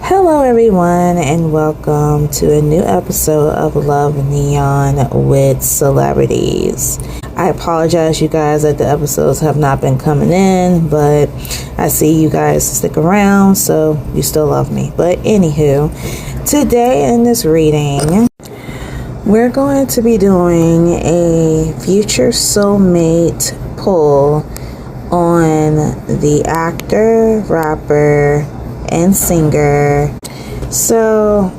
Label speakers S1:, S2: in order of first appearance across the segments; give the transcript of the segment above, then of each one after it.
S1: Hello everyone, and welcome to a new episode of Love Neon with Celebrities. I apologize you guys that the episodes have not been coming in, but I see you guys stick around, so you still love me. But anywho, today in this reading, we're going to be doing a future soulmate pull on the actor, rapper, and singer. So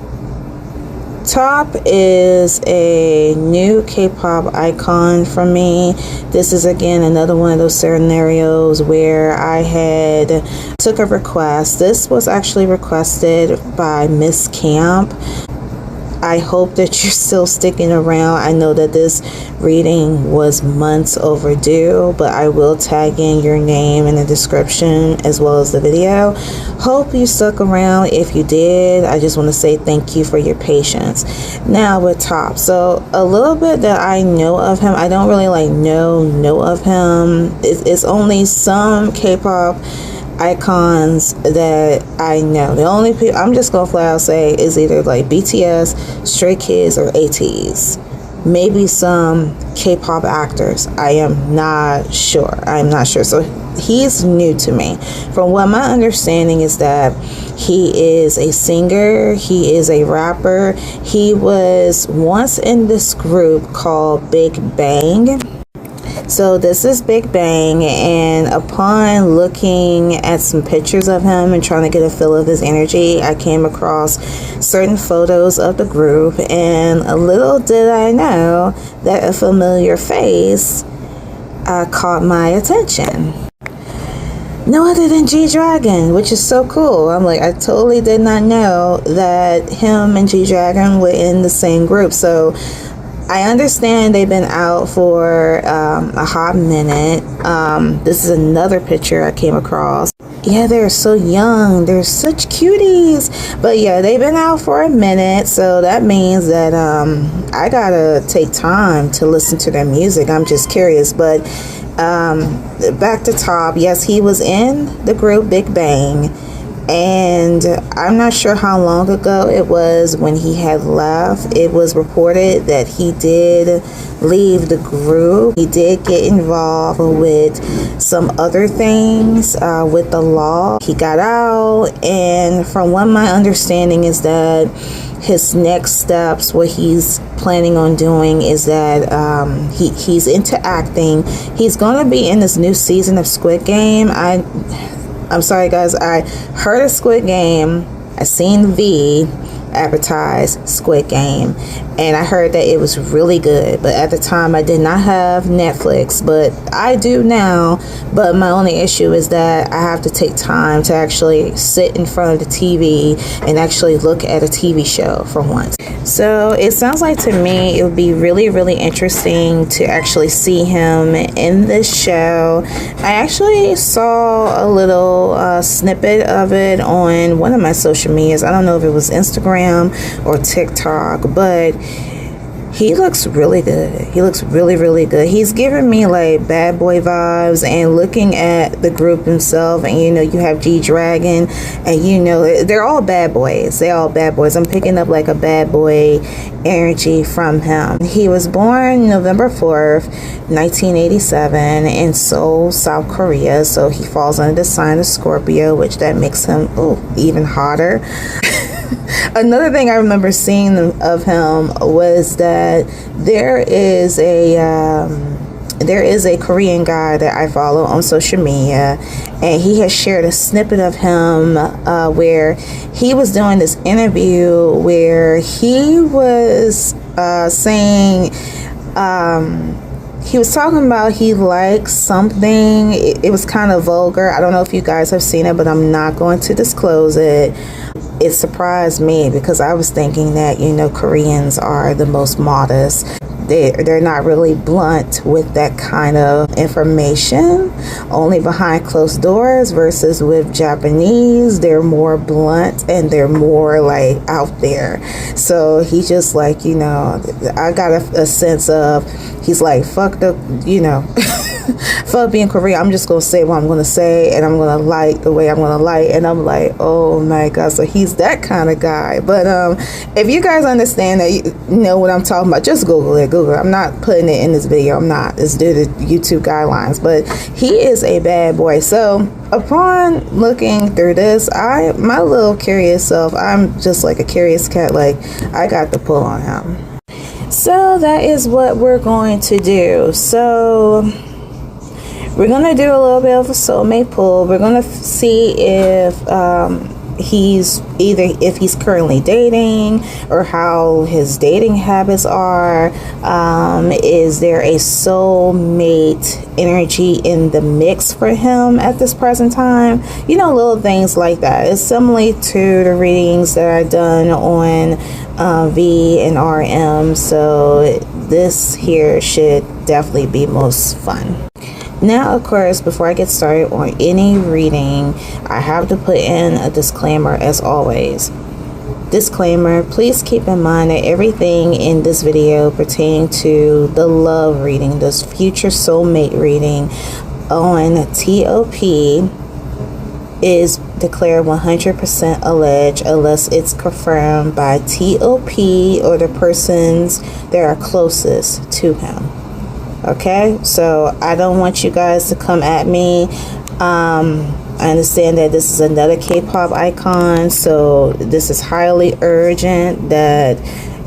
S1: T.O.P is a new K-pop icon for me. This is again another one of those scenarios where I had took a request. This was actually requested by Miss Camp. I hope that you're still sticking around. I know that this reading was months overdue, but I will tag in your name in the description as well as the video. Hope you stuck around. If you did, I just want to say thank you for your patience. Now with T.O.P, so a little bit that I know of him. I don't really know of him. It's only some K-pop icons that I know. The only people I'm just gonna flat out say is either like BTS, Stray Kids, or ATEEZ. Maybe some K-pop actors. I am not sure. So he's new to me. From what my understanding is that he is a singer, he is a rapper. He was once in this group called bigbang. So this is bigbang, and upon looking at some pictures of him and trying to get a feel of his energy, I came across certain photos of the group, and a little did I know that a familiar face caught my attention. No other than G-Dragon, which is so cool. I'm like, I totally did not know that him and G-Dragon were in the same group. So I understand they've been out for a hot minute. This is another picture I came across. Yeah, they're so young. They're such cuties. But yeah, they've been out for a minute. So that means that I gotta take time to listen to their music. I'm just curious. But back to T.O.P. Yes, he was in the group bigbang. And I'm not sure how long ago it was when he had left. It was reported that he did leave the group. He did get involved with some other things with the law. He got out, and from what my understanding is that his next steps, what he's planning on doing is that he's into acting. He's going to be in this new season of Squid Game. I'm sorry guys, I heard of Squid Game, I seen V advertise Squid Game, and I heard that it was really good, but at the time I did not have Netflix, but I do now. But my only issue is that I have to take time to actually sit in front of the TV and actually look at a TV show for once. So it sounds like to me it would be really interesting to actually see him in this show. I actually saw a little snippet of it on one of my social medias. I don't know if it was Instagram or TikTok, but he looks really good. He looks really good. He's giving me like bad boy vibes, and looking at the group himself, and you know, you have G-Dragon, and you know, they're all bad boys. They're all bad boys. I'm picking up like a bad boy energy from him. He was born November 4th, 1987 in Seoul, South Korea. So he falls under the sign of Scorpio, which that makes him even hotter. Another thing I remember seeing of him was that there is a Korean guy that I follow on social media, and he has shared a snippet of him where he was doing this interview where he was saying he was talking about he likes something. It was kind of vulgar. I don't know if you guys have seen it, but I'm not going to disclose it. It surprised me because I was thinking that, you know, Koreans are the most modest. they're not really blunt with that kind of information, only behind closed doors, versus with Japanese, they're more blunt and they're more like out there. So he's just like, you know, I got a sense of, he's like, fuck the, you know, fuck being Korean, I'm just gonna say what I'm gonna say, and I'm gonna like the way I'm gonna like. And I'm like, oh my god, so he's that kind of guy. But if you guys understand that, you know what I'm talking about, just Google it. I'm not putting it in this video, I'm not, it's due to YouTube guidelines. But he is a bad boy. So upon looking through this, my little curious self, I'm just like a curious cat, like I got the pull on him. So that is what we're going to do. So we're going to do a little bit of a soulmate pull. We're going to see if he's currently dating, or how his dating habits are. Is there a soulmate energy in the mix for him at this present time? You know, little things like that. It's similar to the readings that I've done on V and RM. So this here should definitely be most fun. Now, of course, before I get started on any reading, I have to put in a disclaimer as always. Disclaimer, please keep in mind that everything in this video pertaining to the love reading, this future soulmate reading on T.O.P. is declared 100% alleged unless it's confirmed by T.O.P. or the persons that are closest to him. Okay, so I don't want you guys to come at me. I understand that this is another K-pop icon, so this is highly urgent that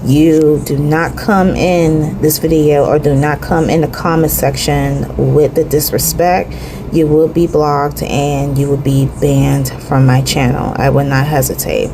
S1: you do not come in this video, or do not come in the comment section with the disrespect. You will be blocked and you will be banned from my channel. I will not hesitate.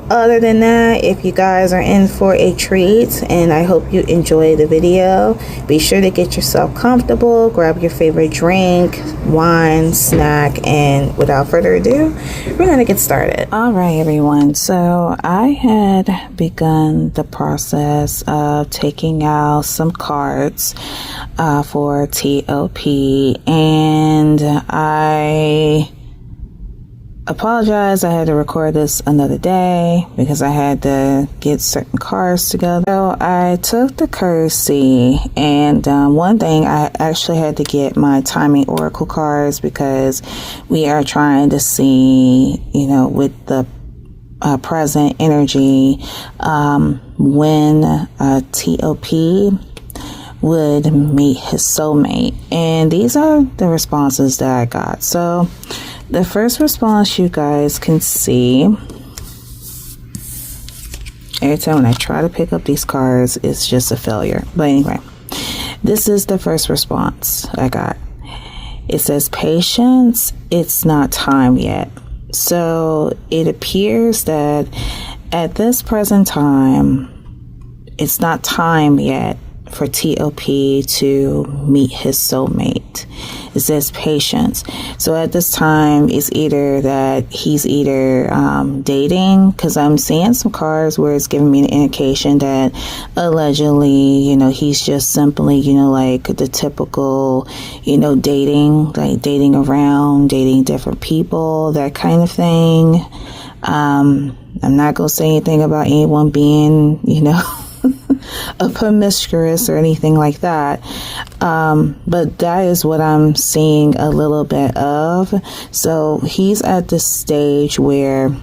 S1: Other than that, if you guys are in for a treat, and I hope you enjoy the video, be sure to get yourself comfortable, grab your favorite drink, wine, snack, and without further ado, we're going to get started. All right, everyone. So I had begun the process of taking out some cards for T.O.P. and I apologize, I had to record this another day because I had to get certain cards together. So I took the courtesy, and one thing, I actually had to get my timing oracle cards because we are trying to see, you know, with the present energy, when T.O.P. would meet his soulmate. And these are the responses that I got. So the first response you guys can see, every time when I try to pick up these cards, it's just a failure. But anyway, this is the first response I got. It says, patience, it's not time yet. So it appears that at this present time, it's not time yet for T.O.P. to meet his soulmate. It says patience. So at this time, it's either that he's either dating, because I'm seeing some cards where it's giving me an indication that allegedly, you know, he's just simply, you know, like the typical, you know, dating, like dating around, dating different people, that kind of thing. I'm not going to say anything about anyone being, you know, a promiscuous or anything like that, but that is what I'm seeing a little bit of. So he's at this stage where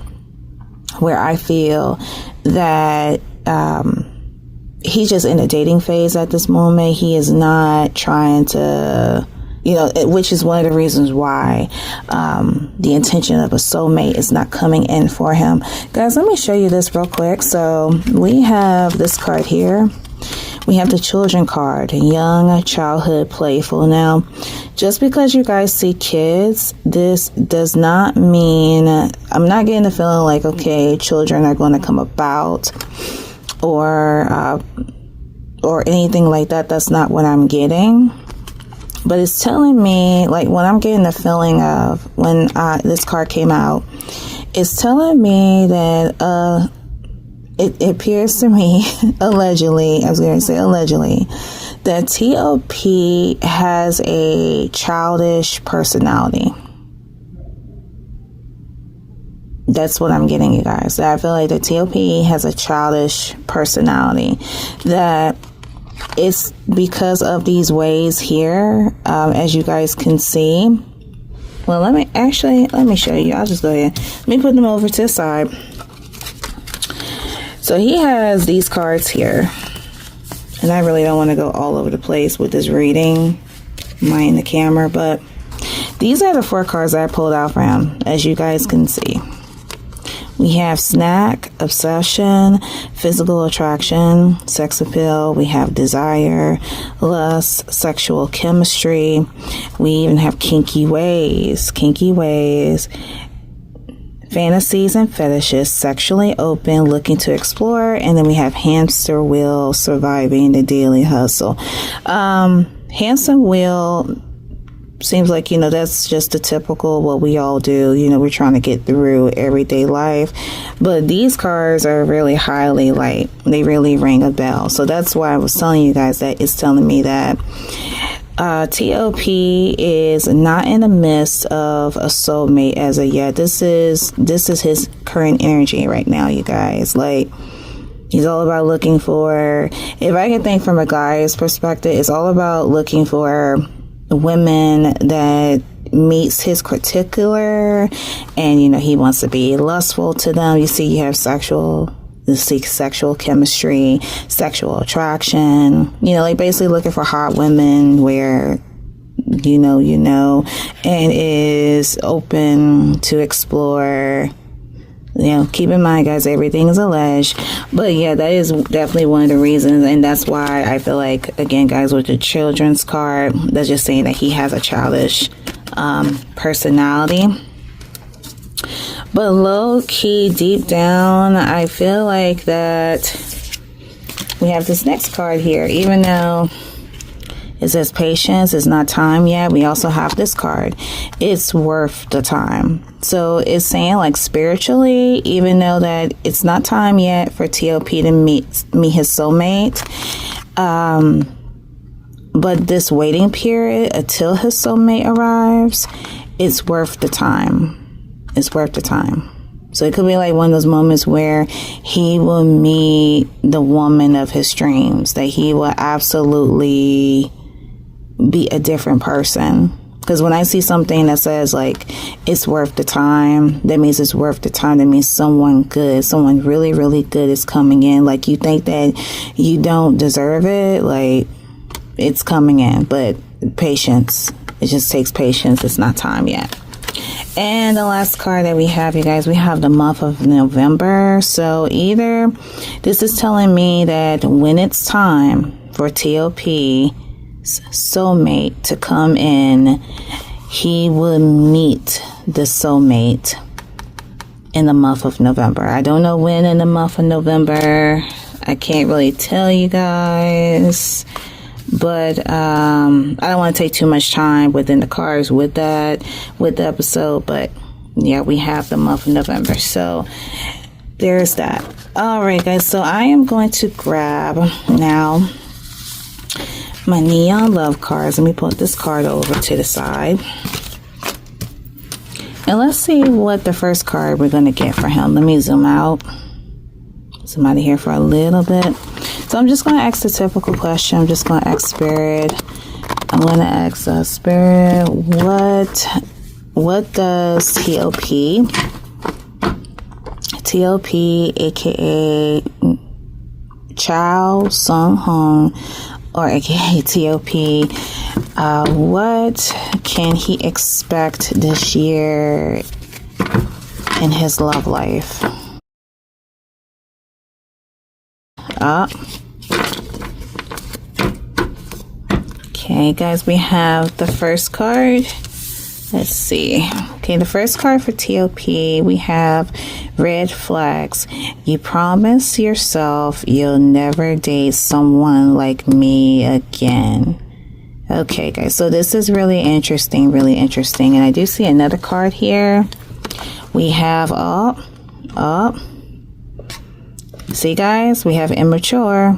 S1: I feel that he's just in a dating phase at this moment. He is not trying to, you know, which is one of the reasons why the intention of a soulmate is not coming in for him. Guys, let me show you this real quick. So we have this card here. We have the children card, young, childhood, playful. Now, just because you guys see kids, this does not mean, I'm not getting the feeling like, okay, children are going to come about or anything like that. That's not what I'm getting. But it's telling me, like, when I'm getting the feeling of when this card came out, it's telling me that it appears to me, allegedly, I was going to say allegedly, that T.O.P has a childish personality. That's what I'm getting, you guys. I feel like the T.O.P has a childish personality. That it's because of these ways here, as you guys can see. Well, let me show you. I'll just go ahead. Let me put them over to the side. So he has these cards here. And I really don't want to go all over the place with this reading, mind the camera, but these are the 4 cards I pulled out for him, as you guys can see. We have snack, obsession, physical attraction, sex appeal. We have desire, lust, sexual chemistry. We even have kinky ways, fantasies and fetishes, sexually open, looking to explore. And then we have hamster wheel, surviving the daily hustle. Hamster wheel seems like, that's just the typical what we all do. We're trying to get through everyday life. But these cards are really highly light. They really ring a bell. So that's why I was telling you guys that it's telling me that T.O.P is not in the midst of a soulmate as of yet. This is his current energy right now, you guys. Like, he's all about looking for, if I can think from a guy's perspective, it's all about looking for women that meets his particular, and he wants to be lustful to them. You see, you have sexual chemistry, sexual attraction, like basically looking for hot women where and is open to explore. Keep in mind, guys, everything is alleged. But yeah, that is definitely one of the reasons. And that's why I feel like, again, guys, with the children's card, that's just saying that he has a childish personality. But low key, deep down, I feel like that we have this next card here. Even though it says patience is not time yet, we also have this card. It's worth the time. So it's saying, like, spiritually, even though that it's not time yet for T.O.P to meet his soulmate, but this waiting period until his soulmate arrives, it's worth the time. It's worth the time. So it could be like one of those moments where he will meet the woman of his dreams, that he will absolutely be a different person. Because when I see something that says, like, it's worth the time, that means it's worth the time. That means someone good, someone really, really good is coming in. Like, you think that you don't deserve it, like, it's coming in. But patience, it just takes patience. It's not time yet. And the last card that we have, you guys, we have the month of November. So either this is telling me that when it's time for T.O.P soulmate to come in, he will meet the soulmate in the month of November. I don't know when in the month of November. I can't really tell you guys, but I don't want to take too much time within the cards with the episode. But yeah, we have the month of November, so there's that. All right, guys, so I am going to grab now my neon love cards. Let me put this card over to the side. And let's see what the first card we're going to get for him. Let me zoom out. Zoom out of here for a little bit. So I'm just going to ask the typical question. I'm just going to ask Spirit. I'm going to ask Spirit, what does T.O.P, aka Chow Sung Hong, or aka T.O.P, what can he expect this year in his love life? Okay, guys, we have the first card. Let's see. Okay, the first card for T.O.P, we have red flags. You promise yourself you'll never date someone like me again. Okay, guys, so this is really interesting, and I do see another card here. We have up, See, guys, we have immature.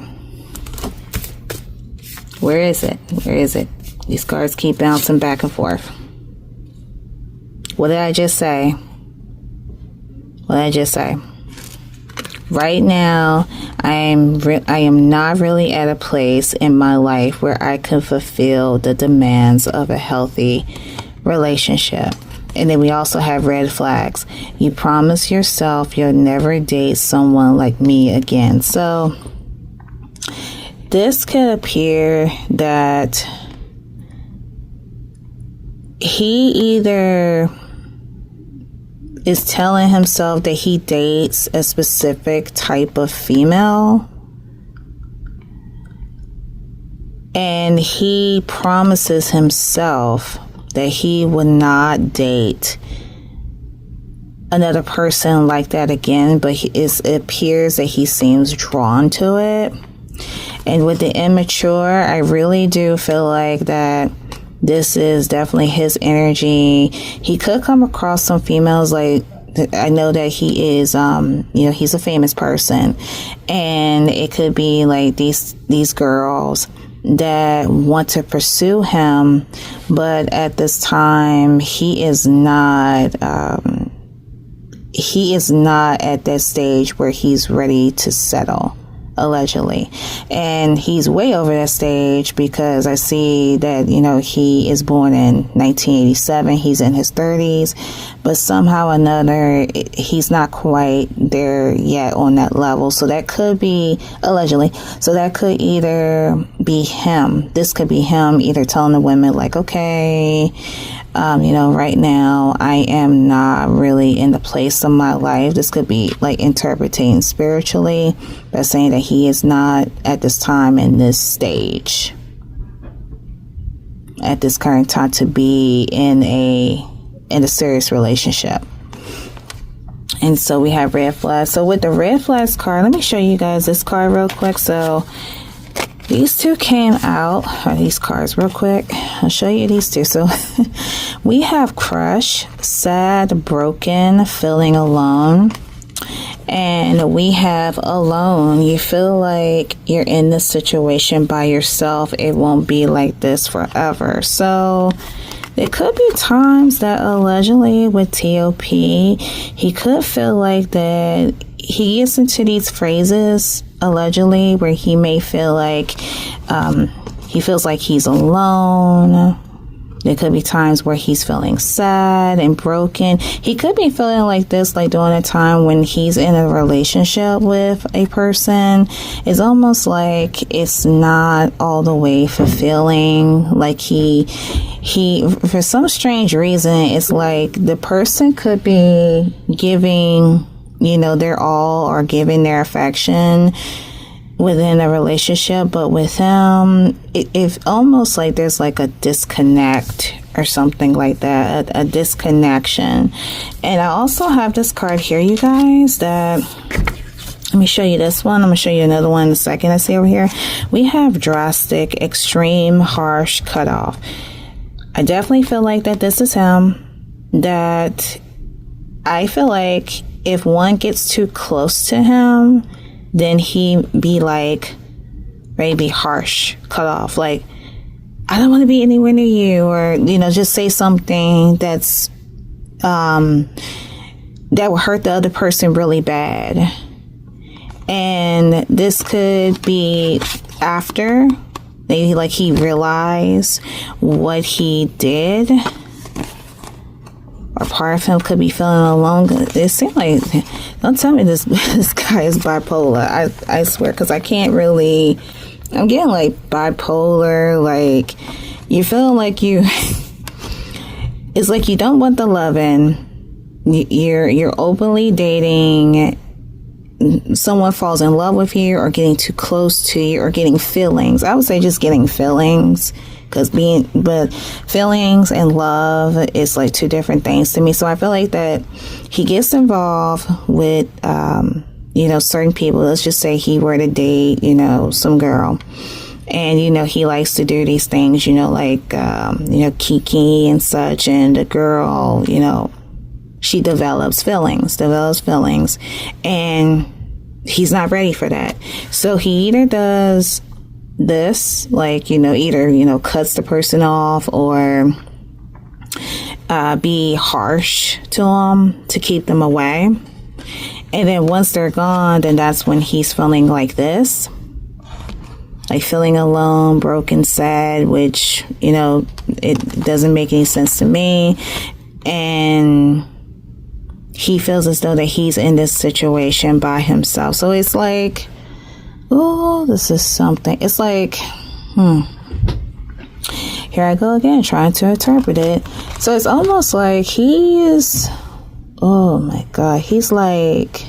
S1: Where is it? Where is it? These cards keep bouncing back and forth. What did I just say? What did I just say? Right now, I am not really at a place in my life where I can fulfill the demands of a healthy relationship. And then we also have red flags. You promise yourself you'll never date someone like me again. So this could appear that he either is telling himself that he dates a specific type of female, and he promises himself that he would not date another person like that again, but it appears that he seems drawn to it. And with the immature, I really do feel like that this is definitely his energy. He could come across some females, like, I know that he is, he's a famous person, and it could be like these girls that want to pursue him, but at this time he is not at that stage where he's ready to settle, allegedly. And he's way over that stage, because I see that, he is born in 1987. He's in his 30s, but somehow or another, he's not quite there yet on that level. So that could be, allegedly, so that could either be him. This could be him either telling the women, like, okay, right now I am not really in the place of my life. This could be like interpreting spiritually by saying that he is not at this time in this stage, at this current time, to be in a serious relationship. And so we have red flags. So with the red flags card, let me show you guys this card real quick. So these two came out, or these cards real quick. I'll show you these two. So we have crush, sad, broken, feeling alone. And we have alone. You feel like you're in this situation by yourself. It won't be like this forever. So there could be times that allegedly with T.O.P, he could feel like that he gets into these phrases, allegedly, where he may feel like he feels like he's alone. There could be times where he's feeling sad and broken. He could be feeling like this, like during a time when he's in a relationship with a person. It's almost like it's not all the way fulfilling. Like he, for some strange reason, it's like the person could be giving, their all, or giving their affection within a relationship, but with him, it's almost like there's like a disconnect or something like that, a disconnection. And I also have this card here, you guys, that, let me show you this one. I'm going to show you another one in a second. I see over here. We have drastic, extreme, harsh, cutoff. I definitely feel like that this is him, that I feel like if one gets too close to him, then he be like, maybe harsh, cut off, like, I don't want to be anywhere near you, or, just say something that's, that will hurt the other person really bad. And this could be after, maybe like he realized what he did, or part of him could be feeling alone. It seems like, don't tell me this guy is bipolar. I swear, because I can't really, I'm getting like bipolar, like you're feeling like it's like you don't want the loving. You're openly dating. Someone falls in love with you, or getting too close to you, or getting feelings. I would say just getting feelings. But feelings and love is like two different things to me. So I feel like that he gets involved with, certain people. Let's just say he were to date, some girl. And, he likes to do these things, like, Kiki and such. And the girl, she develops feelings. And he's not ready for that. So he either does this, like, either, cuts the person off, or be harsh to them to keep them away. And then once they're gone, then that's when he's feeling like this. Like feeling alone, broken, sad, which, it doesn't make any sense to me. And he feels as though that he's in this situation by himself. So it's like, oh, this is something. It's like, here I go again, trying to interpret it. So it's almost like he is, oh my God, he's like,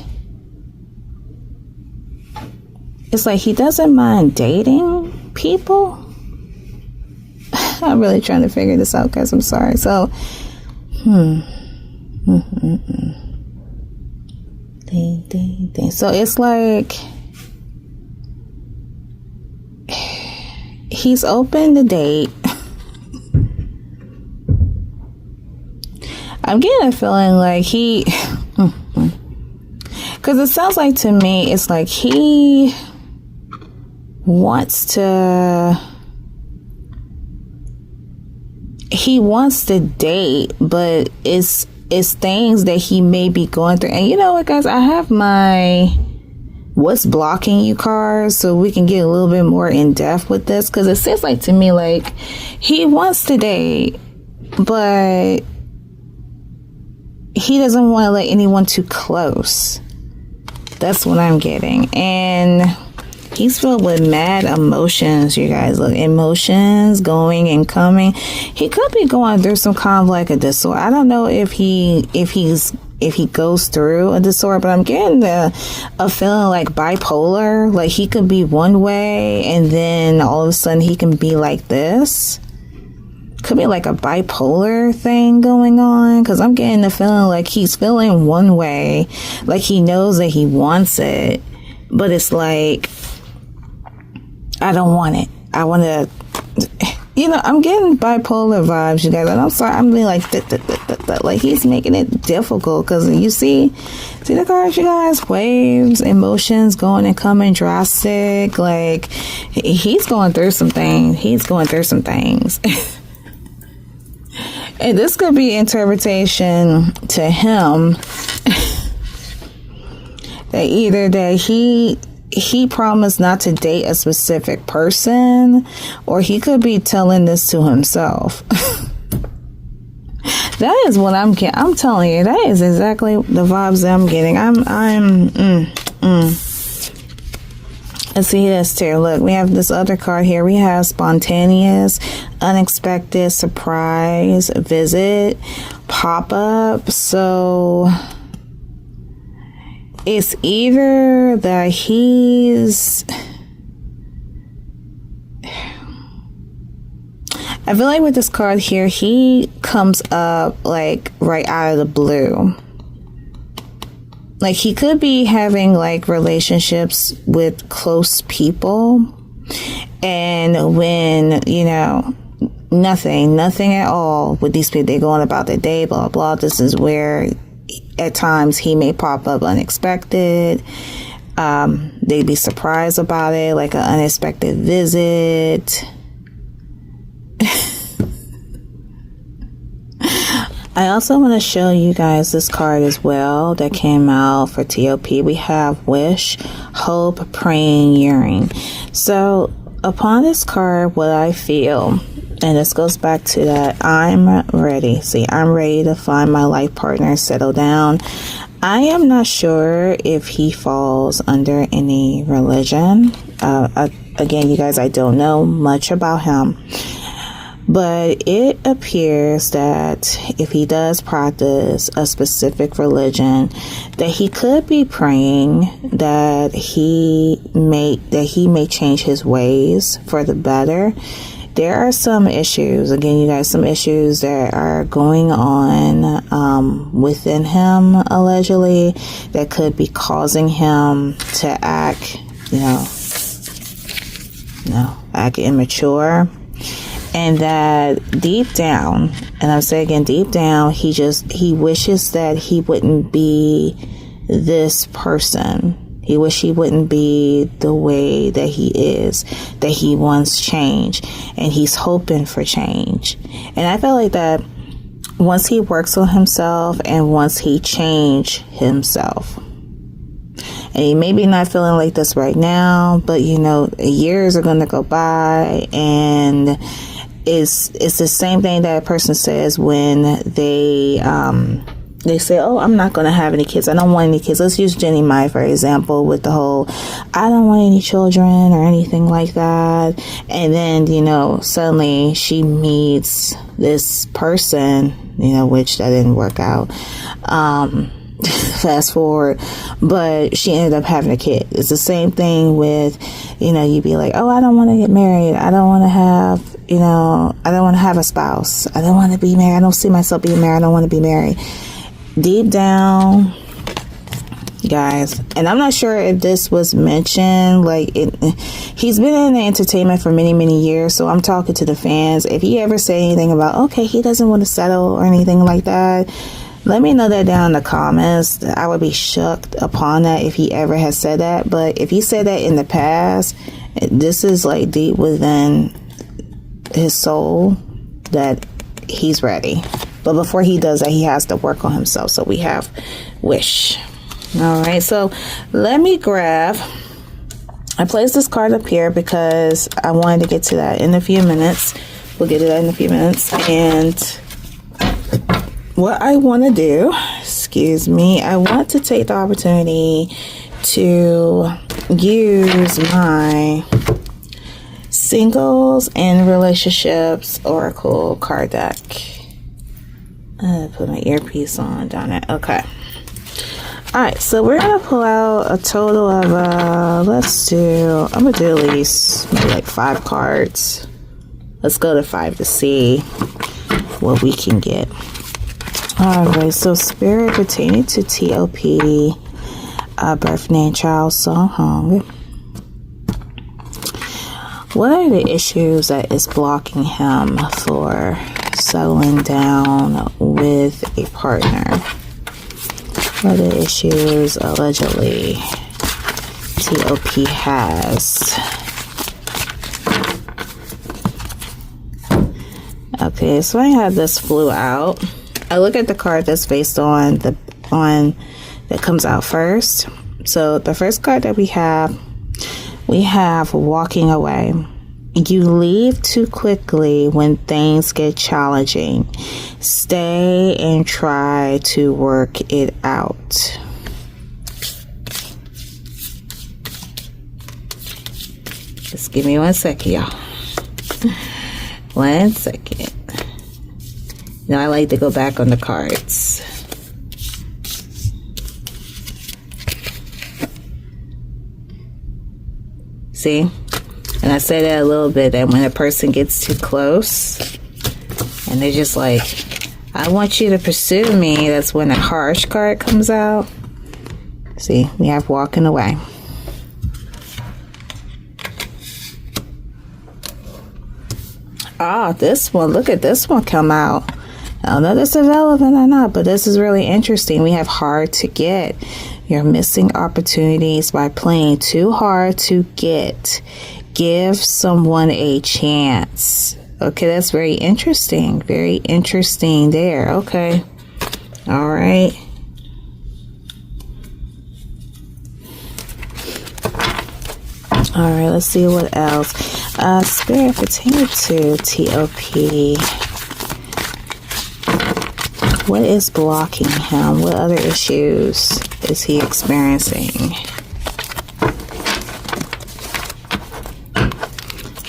S1: it's like he doesn't mind dating people. I'm really trying to figure this out, guys. I'm sorry. So, So it's like he's open to date. I'm getting a feeling like he, because it sounds like to me, it's like he wants to date, but it's things that he may be going through. And you know what, guys, I have my what's blocking you cards, so we can get a little bit more in depth with this, because it seems like to me like he wants to date, but he doesn't want to let anyone too close. That's what I'm getting. And he's filled with mad emotions, you guys. Look, emotions going and coming. He could be going through some kind of like a disorder. I don't know if he goes through a disorder, but I'm getting a feeling like bipolar. Like he could be one way and then all of a sudden he can be like this. Could be like a bipolar thing going on, because I'm getting the feeling like he's feeling one way, like he knows that he wants it, but it's like, I don't want it. I want to, I'm getting bipolar vibes, you guys. And I'm sorry, I'm being like, like he's making it difficult, because you see the cards, you guys, waves, emotions going and coming, drastic. Like he's going through some things. And this could be interpretation to him that either that he promised not to date a specific person, or he could be telling this to himself. That is what I'm getting. I'm telling you, that is exactly the vibes that I'm getting. Let's see this too. Look, we have this other card here. We have spontaneous, unexpected, surprise, visit, pop-up. So it's either that he's, I feel like with this card here, he comes up like right out of the blue. Like he could be having like relationships with close people, and when, nothing at all with these people, they go on about their day, blah, blah. This is where at times he may pop up unexpected. They'd be surprised about it, like an unexpected visit. I also want to show you guys this card as well that came out for T.O.P. We have wish, hope, praying, yearning. So upon this card, what I feel, and this goes back to that, I'm ready. See, I'm ready to find my life partner, settle down. I am not sure if he falls under any religion. Again, you guys, I don't know much about him. But it appears that if he does practice a specific religion, that he could be praying that he may change his ways for the better. There are some issues, again, you guys, some issues that are going on within him, allegedly, that could be causing him to act, act immature. And that deep down, and I'm saying again, deep down, he wishes that he wouldn't be this person. He wish he wouldn't be the way that he is, that he wants change, and he's hoping for change. And I feel like that once he works on himself and once he change himself, and he may be not feeling like this right now, but you know, years are going to go by, and it's the same thing that a person says when they say, oh, I'm not going to have any kids. I don't want any kids. Let's use Jenny Mai, for example, with the whole, I don't want any children or anything like that. And then, you know, suddenly she meets this person, you know, which that didn't work out. Fast forward, but she ended up having a kid. It's the same thing with, you know, you'd be like, oh, I don't want to get married. I don't want to have, you know, I don't want to have a spouse. I don't want to be married. I don't see myself being married. I don't want to be married. Deep down, guys, and I'm not sure if this was mentioned, like he's been in the entertainment for many years, so I'm talking to the fans. If he ever say anything about, okay, he doesn't want to settle or anything like that, let me know that down in the comments. I would be shocked upon that if he ever has said that. But if he said that in the past, this is like deep within his soul that he's ready. But before he does that, he has to work on himself. So we have Wish. All right. So let me grab. I placed this card up here because I wanted to get to that in a few minutes. We'll get to that in a few minutes. And what I want to do, excuse me, I want to take the opportunity to use my Singles and Relationships Oracle card deck. Put my earpiece on down there. Okay. Alright, so we're going to pull out a total of, I'm going to do at least maybe like 5 cards. Let's go to 5 to see what we can get. Alright, so Spirit pertaining to T.O.P, birth name Child Song Hong. What are the issues that is blocking him for settling down with a partner? What are the issues allegedly T.O.P has? Okay, so I have this flew out. I look at the card that's based on that comes out first. So the first card that we have Walking Away. You leave too quickly when things get challenging. Stay and try to work it out. Just give me 1 second, y'all. 1 second. Now I like to go back on the cards. See? And I say that a little bit, that when a person gets too close and they're just like, I want you to pursue me, that's when a harsh card comes out. See, we have Walking Away. Ah, this one, look at this one come out. I don't know if this is relevant or not, but this is really interesting. We have Hard to Get. You're missing opportunities by playing too hard to get. Give someone a chance. Okay, that's very interesting. Very interesting there. Okay. All right. All right, let's see what else. Spirit pertaining to T.O.P. What is blocking him? What other issues is he experiencing?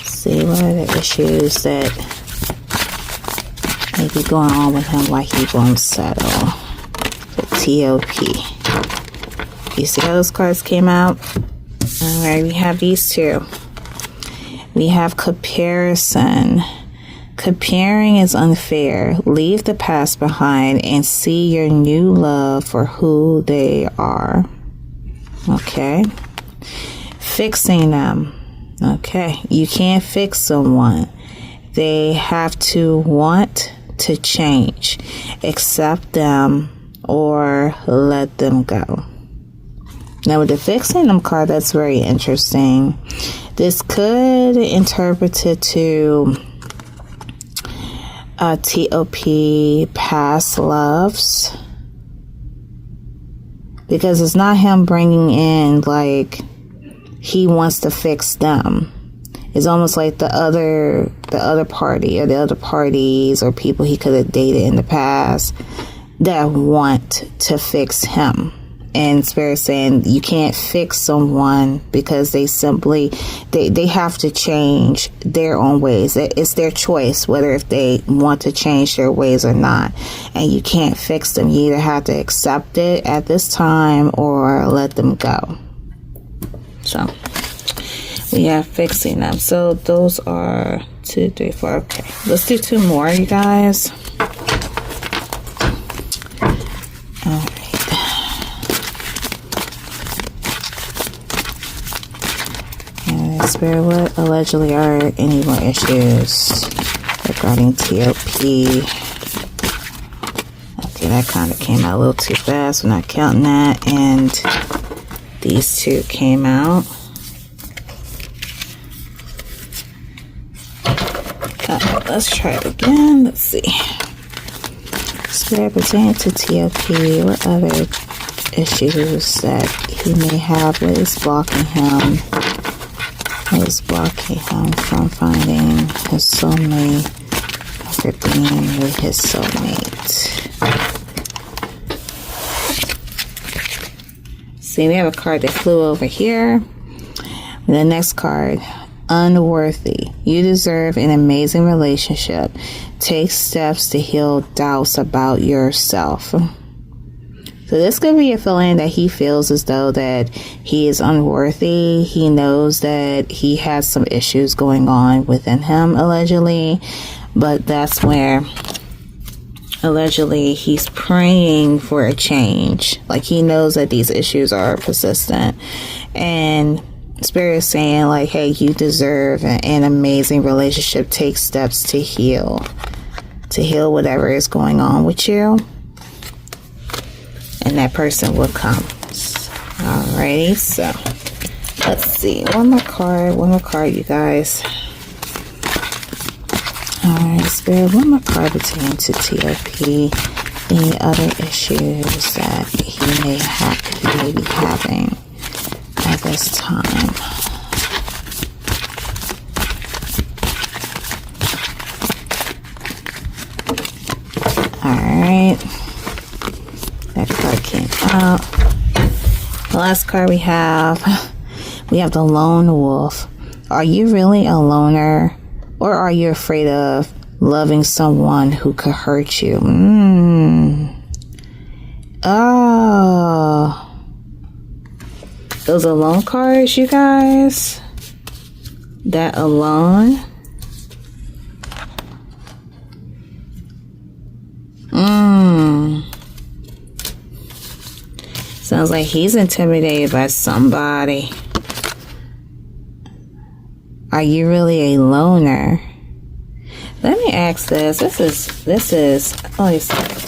S1: See, what are the issues that may be going on with him, why he won't settle? The T.O.P. You see how those cards came out? Alright, we have these two. We have Comparison. Comparing is unfair. Leave the past behind and see your new love for who they are. Okay. Fixing them. Okay. You can't fix someone. They have to want to change. Accept them or let them go. Now with the fixing them card, that's very interesting. This could interpret it to T.O.P. past loves, because it's not him bringing in like he wants to fix them. It's almost like the other party or the other parties or people he could have dated in the past that want to fix him. And Spirit saying you can't fix someone because they simply they have to change their own ways. It's their choice whether if they want to change their ways or not. And you can't fix them. You either have to accept it at this time or let them go. So we have fixing them. So those are 2, 3, 4. Okay, let's do 2 more, you guys. Spirit, what allegedly are any more issues regarding T.O.P? Okay, that kind of came out a little too fast. We're not counting that. And these 2 came out. Let's try it again. Let's see. Spirit pertaining to T.O.P. What other issues that he may have? What is blocking him? What is blocking him from finding his soulmate after being with his soulmate? See, we have a card that flew over here. The next card, unworthy. You deserve an amazing relationship. Take steps to heal doubts about yourself. So this could be a feeling that he feels as though that he is unworthy. He knows that he has some issues going on within him, allegedly. But that's where, allegedly, he's praying for a change. Like, he knows that these issues are persistent. And Spirit is saying, like, hey, you deserve an amazing relationship. Take steps to heal whatever is going on with you. And that person will come. Alrighty, so let's see. One more card, you guys. Alright, Spirit, one more card pertaining to T.O.P. Any other issues that he may be having at this time? Alright. That card came out. The last card we have the Lone Wolf. Are you really a loner? Or are you afraid of loving someone who could hurt you? Oh. Those alone cards, you guys. That alone. Sounds like he's intimidated by somebody. Are you really a loner? Let me ask this. This is.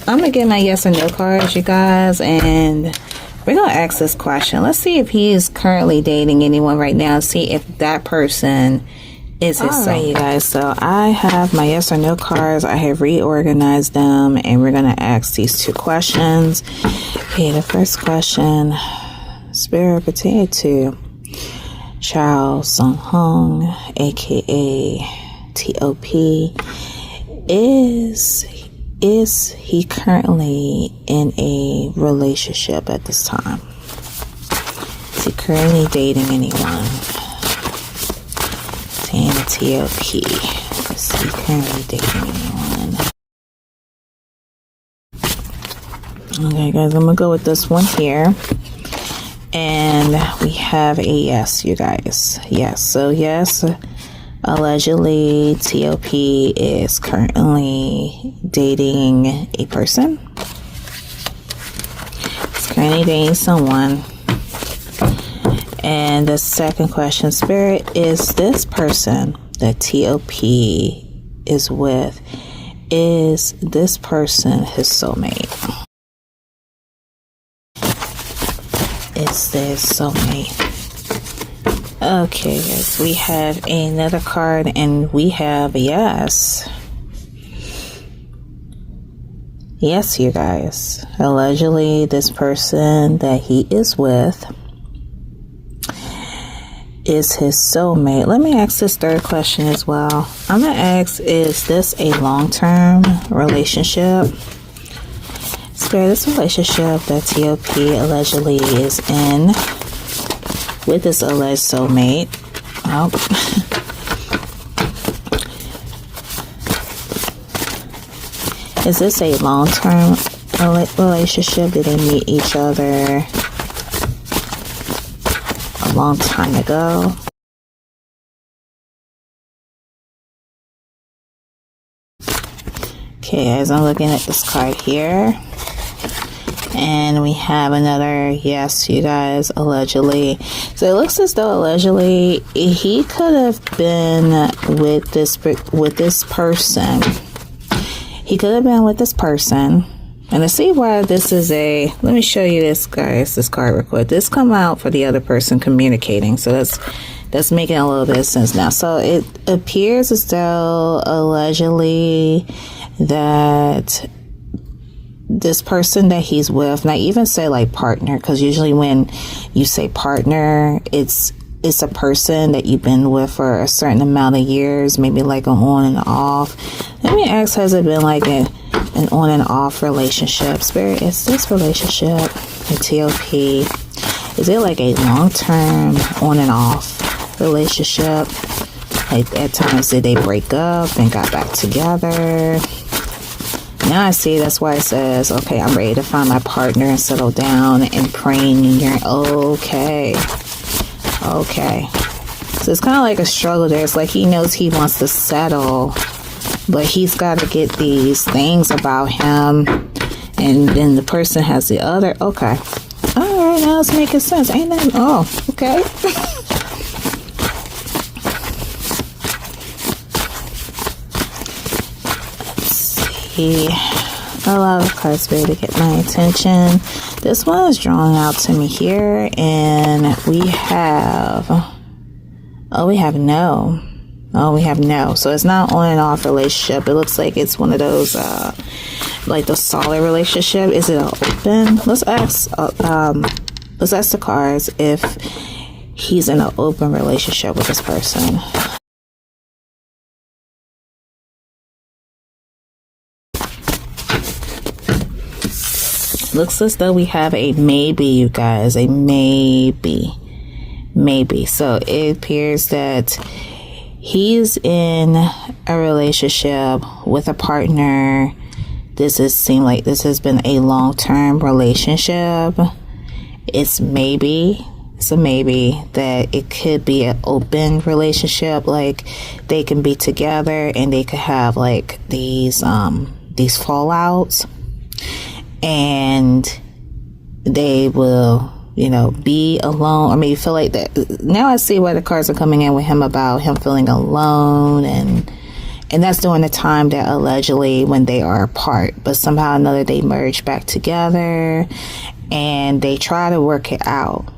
S1: I'm gonna get my yes or no cards, you guys, and we're gonna ask this question. Let's see if he is currently dating anyone right now. See if that person is his soulmate. Alright, you guys. So I have my yes or no cards. I have reorganized them, and we're gonna ask these 2 questions. Okay, the first question, Spirit pertaining to Charles Sung Hong, aka T.O.P. Is he currently in a relationship at this time? Is he currently dating anyone? Pertaining to T.O.P. Is he currently dating anyone? Okay, guys, I'm gonna go with this one here. And we have a yes, you guys. Yes. So, yes, allegedly, T.O.P. is currently dating a person. He's currently dating someone. And the second question, Spirit, is this person that T.O.P. is with, is this person his soulmate? Is Says soulmate. Okay, guys, we have another card, and we have yes. Yes, you guys. Allegedly, this person that he is with is his soulmate. Let me ask this third question as well. I'm going to ask, is this a long-term relationship? Spirit, this relationship that T.O.P. allegedly is in with this alleged soulmate. Oh. Is this a long-term relationship? Did they meet each other a long time ago? Okay, guys, I'm looking at this card here. And we have another yes, you guys, allegedly. So it looks as though allegedly he could have been with this person. He could have been with this person. And to see why this is let me show you this, guys, this card real quick. This come out for the other person communicating. So that's making a little bit of sense now. So it appears as though allegedly that this person that he's with, and I even say like partner, because usually when you say partner, it's a person that you've been with for a certain amount of years, maybe like an on and off. Let me ask, has it been like an on and off relationship? Spirit, is this relationship a T.O.P., is it like a long-term on and off relationship? Like at times did they break up and got back together? Now I see, that's why it says, okay, I'm ready to find my partner and settle down and praying in your, okay. So it's kind of like a struggle there. It's like he knows he wants to settle, but he's got to get these things about him. And then the person has the other, okay. All right, now it's making sense. Ain't that, oh, okay. A lot of cards ready to get my attention. This one is drawn out to me here, and we have no. So it's not on and off relationship. It looks like it's one of those like the solid relationship. Is it an open? Let's ask the cards if he's in an open relationship with this person. Looks as though we have a maybe, you guys, a maybe. So it appears that he's in a relationship with a partner. This has been a long-term relationship. It's a maybe that it could be an open relationship. Like they can be together and they could have like these fallouts. And they will, be alone, or maybe feel like that. Now I see why the cards are coming in with him about him feeling alone, and that's during the time that allegedly when they are apart, but somehow or another they merge back together and they try to work it out.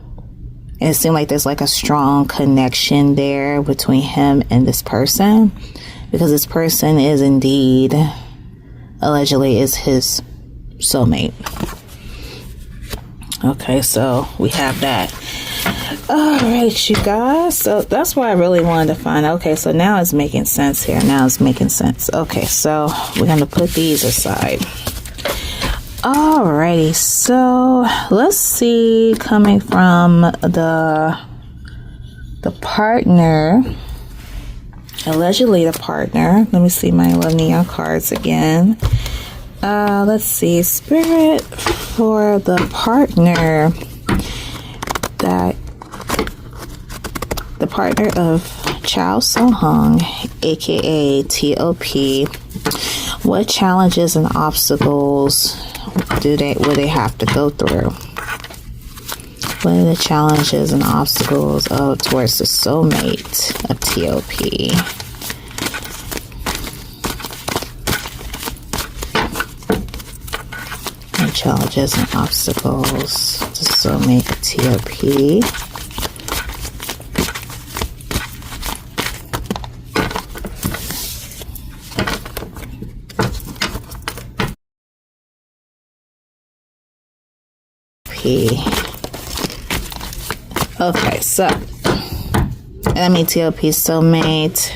S1: And it seems like there's like a strong connection there between him and this person, because this person is indeed allegedly is his soulmate. Okay, so we have that. All right, you guys. So that's why I really wanted to find out. Okay, so now it's making sense here. Okay, so we're going to put these aside. Alrighty, so let's see, coming from the partner, allegedly the partner. Let me see my Love Neon cards again. Let's see, Spirit, for the partner, the partner of Chao So-hung, aka T.O.P. What challenges and obstacles will they have to go through? What are the challenges and obstacles towards the soulmate of T.O.P.? challenges and obstacles to soulmate T.O.P. Okay, so T.O.P. soulmate.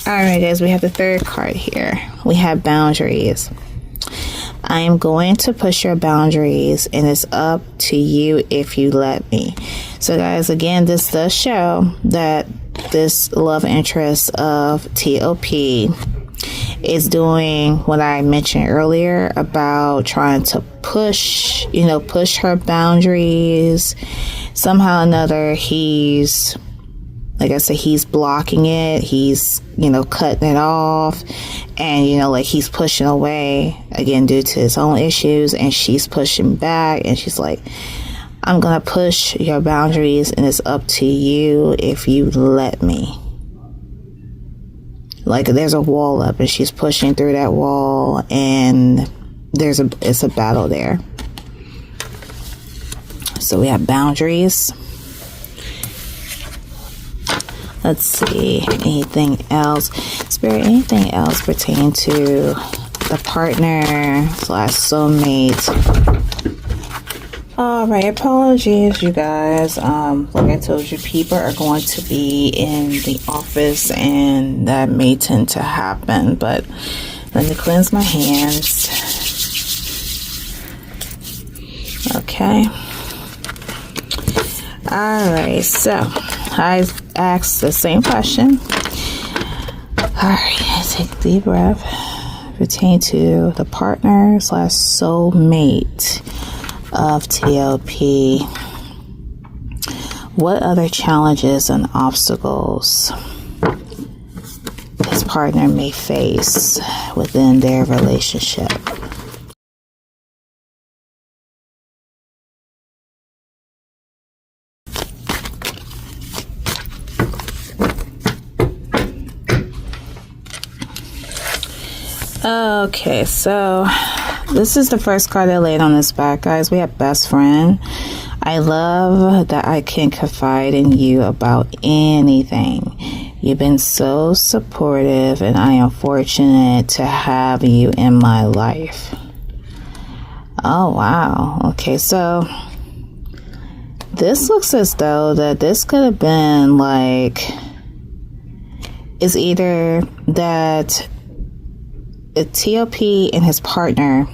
S1: Alright guys, we have the third card here. We have boundaries. I am going to push your boundaries and it's up to you if you let me. So guys, again, this does show that this love interest of T.O.P. is doing what I mentioned earlier about trying to push her boundaries. Somehow or another, he's, like I said, he's blocking it. He's, cutting it off. And, he's pushing away, again, due to his own issues. And she's pushing back. And she's like, I'm going to push your boundaries. And it's up to you if you let me. Like, there's a wall up. And she's pushing through that wall. And it's a battle there. So we have boundaries. Let's see, anything else? Spirit, anything else pertaining to the partner / soulmate? Alright, apologies, you guys. Like I told you, people are going to be in the office and that may tend to happen. But let me cleanse my hands. Okay. Alright, so I asked the same question. Alright, take a deep breath. Pertain to the partner / soulmate of T.O.P. What other challenges and obstacles this partner may face within their relationship? Okay, so this is the first card I laid on this back, guys. We have best friend. I love that I can confide in you about anything. You've been so supportive and I am fortunate to have you in my life. Oh, wow. Okay, so this looks as though that this could have been like, it's either that a T.O.P. and his partner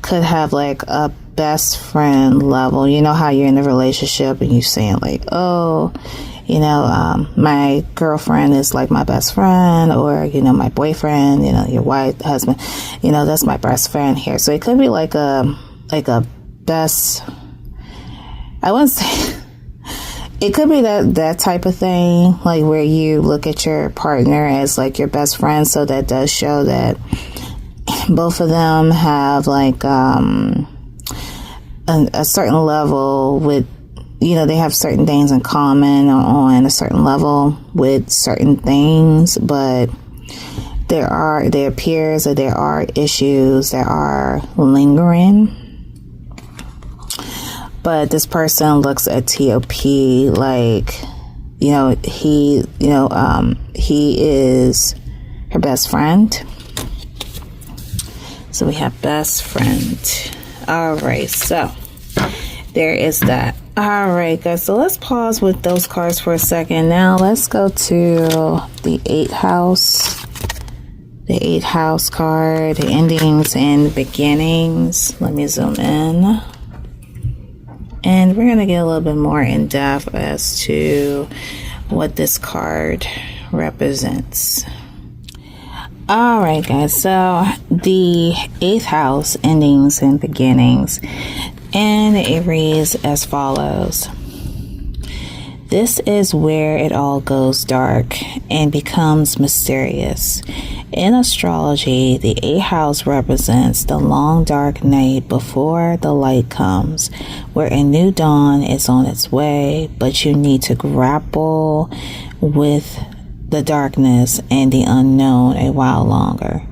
S1: could have like a best friend level. You know how you're in a relationship and you're saying like, oh, my girlfriend is like my best friend, or, my boyfriend, your wife, husband, that's my best friend here. So it could be like a best, I wouldn't say, it could be that type of thing, like where you look at your partner as like your best friend. So that does show that both of them have like a certain level with, they have certain things in common on a certain level with certain things, but there appears that there are issues that are lingering. But this person looks at T.O.P. like, he is her best friend. So we have best friend. All right, so there is that. All right, guys, so let's pause with those cards for a second. Now let's go to the 8th house. The 8th house card, the endings and beginnings. Let me zoom in. And we're going to get a little bit more in depth as to what this card represents. All right, guys. So the 8th house, endings and beginnings. And it reads as follows. This is where it all goes dark and becomes mysterious. In astrology, the 8th house represents the long dark night before the light comes, where a new dawn is on its way, but you need to grapple with the darkness and the unknown a while longer.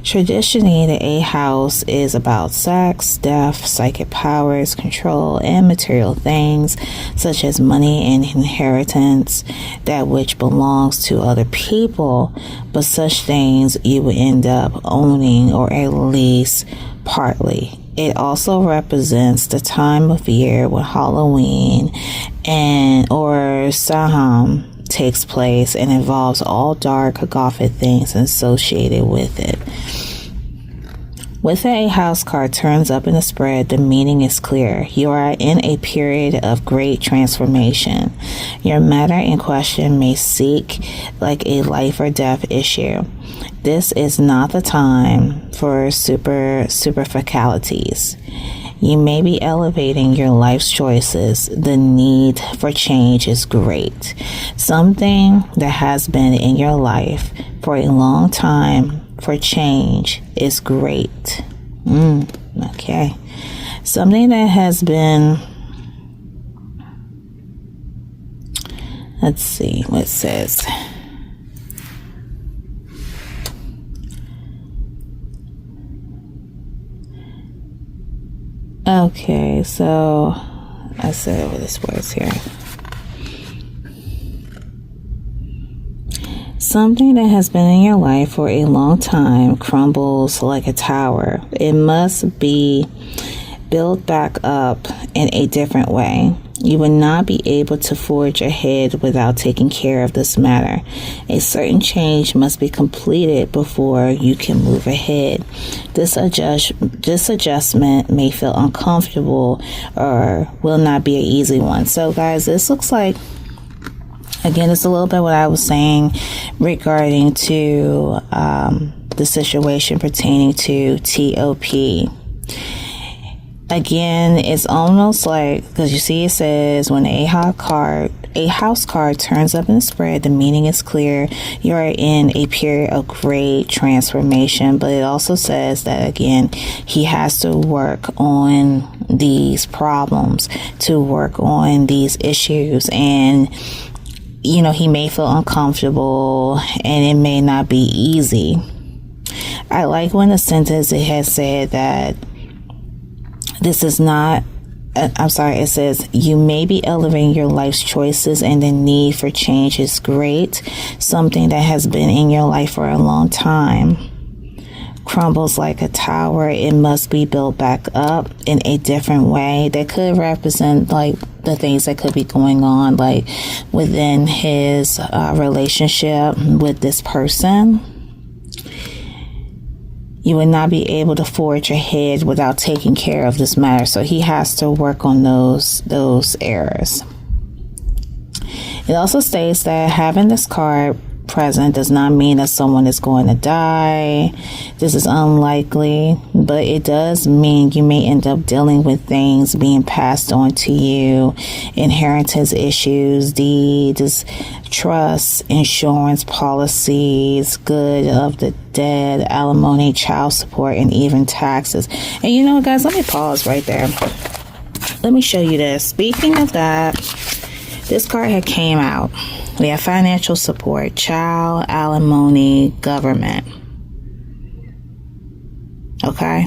S1: Traditionally, the 8th house is about sex, death, psychic powers, control, and material things such as money and inheritance, that which belongs to other people, but such things you would end up owning, or at least partly. It also represents the time of year when Halloween or Samhain takes place and involves all dark, gothic things associated with it. With the 8th house card turns up in the spread, the meaning is clear. You are in a period of great transformation. Your matter in question may seek like a life or death issue. This is not the time for superficialities. You may be elevating your life's choices. The need for change is great. Something that has been in your life for a long time for change is great. Okay. Something that has been, let's see what it says. Okay, so I said over this words here. Something that has been in your life for a long time crumbles like a tower. It must be built back up in a different way. You will not be able to forge ahead without taking care of this matter. A certain change must be completed before you can move ahead. This adjustment may feel uncomfortable or will not be an easy one. So guys, this looks like, again, it's a little bit what I was saying regarding to the situation pertaining to T.O.P. Again, it's almost like, because you see it says when a house card turns up in the spread, the meaning is clear. You are in a period of great transformation, but it also says that, again, he has to work on these problems, to work on these issues, and you know, he may feel uncomfortable and it may not be easy. I like when the sentence it has said that this is not, it says, you may be elevating your life's choices and the need for change is great. Something that has been in your life for a long time crumbles like a tower. It must be built back up in a different way. That could represent like the things that could be going on like within his relationship with this person. You would not be able to forge ahead without taking care of this matter. So he has to work on those errors. It also states that having this card present does not mean that someone is going to die. This is unlikely, but it does mean you may end up dealing with things being passed on to you, inheritance issues, deeds, trusts, insurance policies, good of the dead, alimony, child support, and even taxes. And you know what, guys, let me pause right there. Let me show you this. Speaking of that, this card had came out. We have financial support, child, alimony, government. Okay.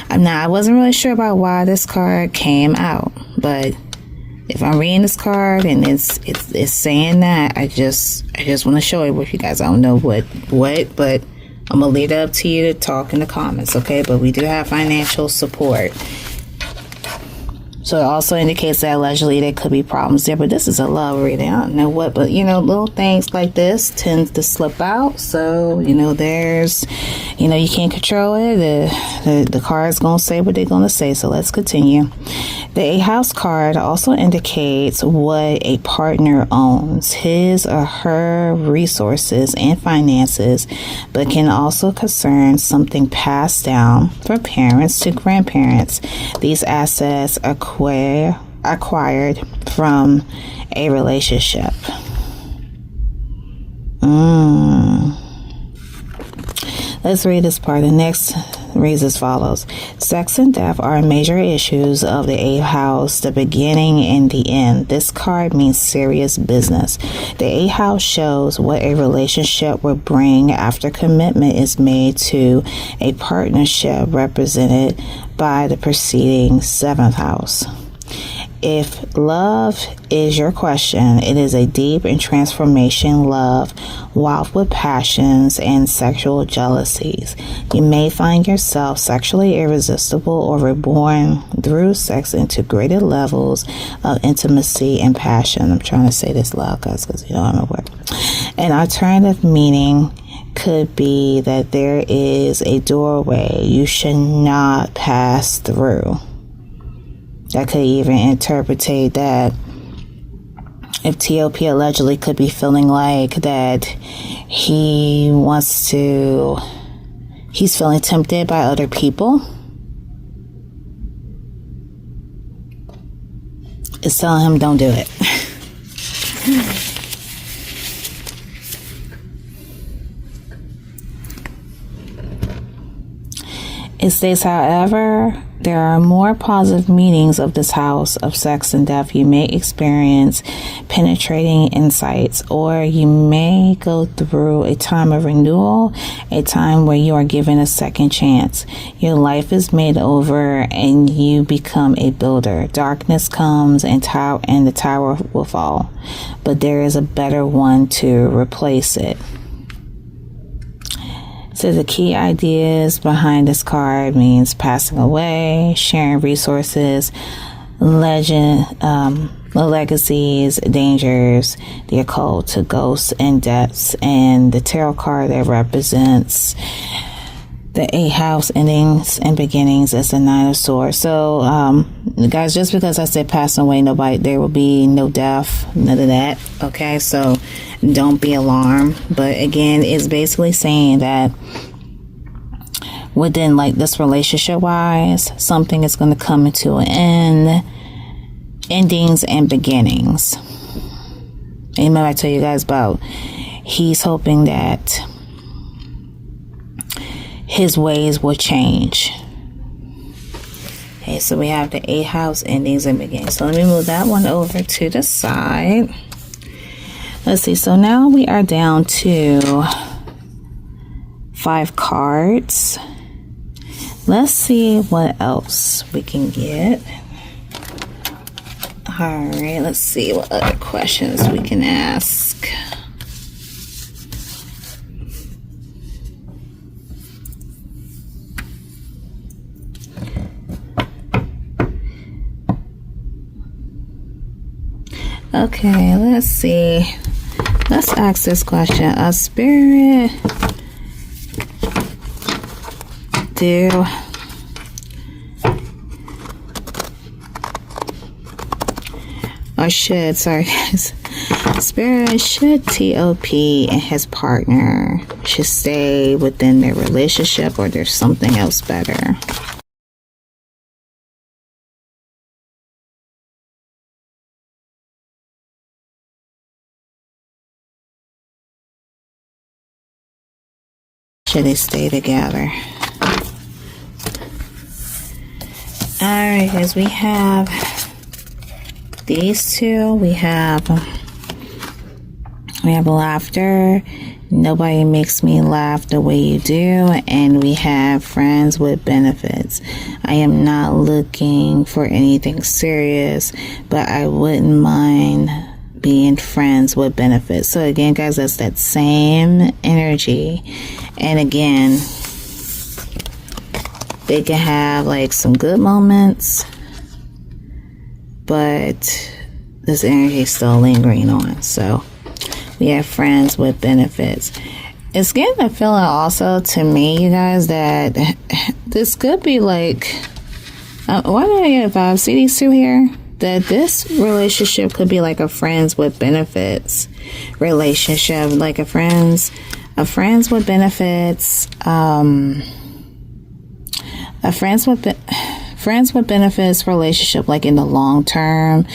S1: Now, I wasn't really sure about why this card came out, but if I'm reading this card and it's saying that, I just want to show it with you guys. I don't know what, but I'm gonna leave it up to you to talk in the comments, okay? But we do have financial support. So it also indicates that allegedly there could be problems there, but this is a love reading. I don't know what, but you know, little things like this tend to slip out. So, you know, there's, you know, you can't control it. The card's going to say what they're going to say. So let's continue. The 8th house card also indicates what a partner owns, his or her resources and finances, but can also concern something passed down from parents to grandparents. These assets are acquired from a relationship. Let's read this part. The reads as follows. Sex and death are major issues of the 8th house, the beginning and the end. This card means serious business. The 8th house shows what a relationship will bring after commitment is made to a partnership represented by the preceding 7th house. If love is your question, it is a deep and transformation love, wild with passions and sexual jealousies. You may find yourself sexually irresistible or reborn through sex into greater levels of intimacy and passion. I'm trying to say this loud, guys, because you know I'm at work. An alternative meaning could be that there is a doorway you should not pass through. I could even interpretate that if T.O.P. allegedly could be feeling like that he's feeling tempted by other people. It's telling him don't do it. It states, however, there are more positive meanings of this house of sex and death. You may experience penetrating insights, or you may go through a time of renewal, a time where you are given a second chance. Your life is made over and you become a builder. Darkness comes and the tower will fall, but there is a better one to replace it. So the key ideas behind this card means passing away, sharing resources, legacies, dangers, the occult, ghosts, and deaths, and the tarot card that represents the 8th house endings and beginnings is the 9 of Swords. So, guys, just because I said passing away, there will be no death, none of that. Okay, so don't be alarmed. But again, it's basically saying that within like this relationship wise, something is going to come into an end, endings and beginnings. And remember I tell you guys about, he's hoping that his ways will change. Okay, so we have the 8th house endings and beginnings. So let me move that one over to the side. Let's see. So now we are down to 5 cards. Let's see what else we can get. All right, let's see what other questions we can ask. Okay, let's see. Let's ask this question. A spirit, should T.O.P. and his partner should stay within their relationship, or there's something else better? Should they stay together? Alright, guys, we have these two. We have laughter. Nobody makes me laugh the way you do. And we have friends with benefits. I am not looking for anything serious, but I wouldn't mind being friends with benefits. So again, guys, that's that same energy. And again, they can have like some good moments, but this energy is still lingering on. So we have friends with benefits. It's getting a feeling also to me, you guys, that this could be like, why did I get a vibe? See these two here? That this relationship could be like a friends with benefits relationship, like a friends with benefits, a friends with benefits relationship, like in the long term.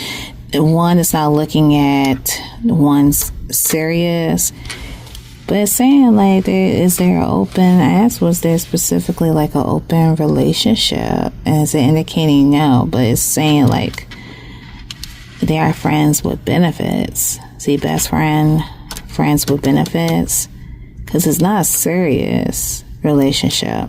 S1: One is not looking at one's serious. But it's saying like, is there an open, I asked, was there specifically like an open relationship? And it's indicating no, but it's saying like they are friends with benefits. See, best friend, friends with benefits. Because it's not a serious relationship.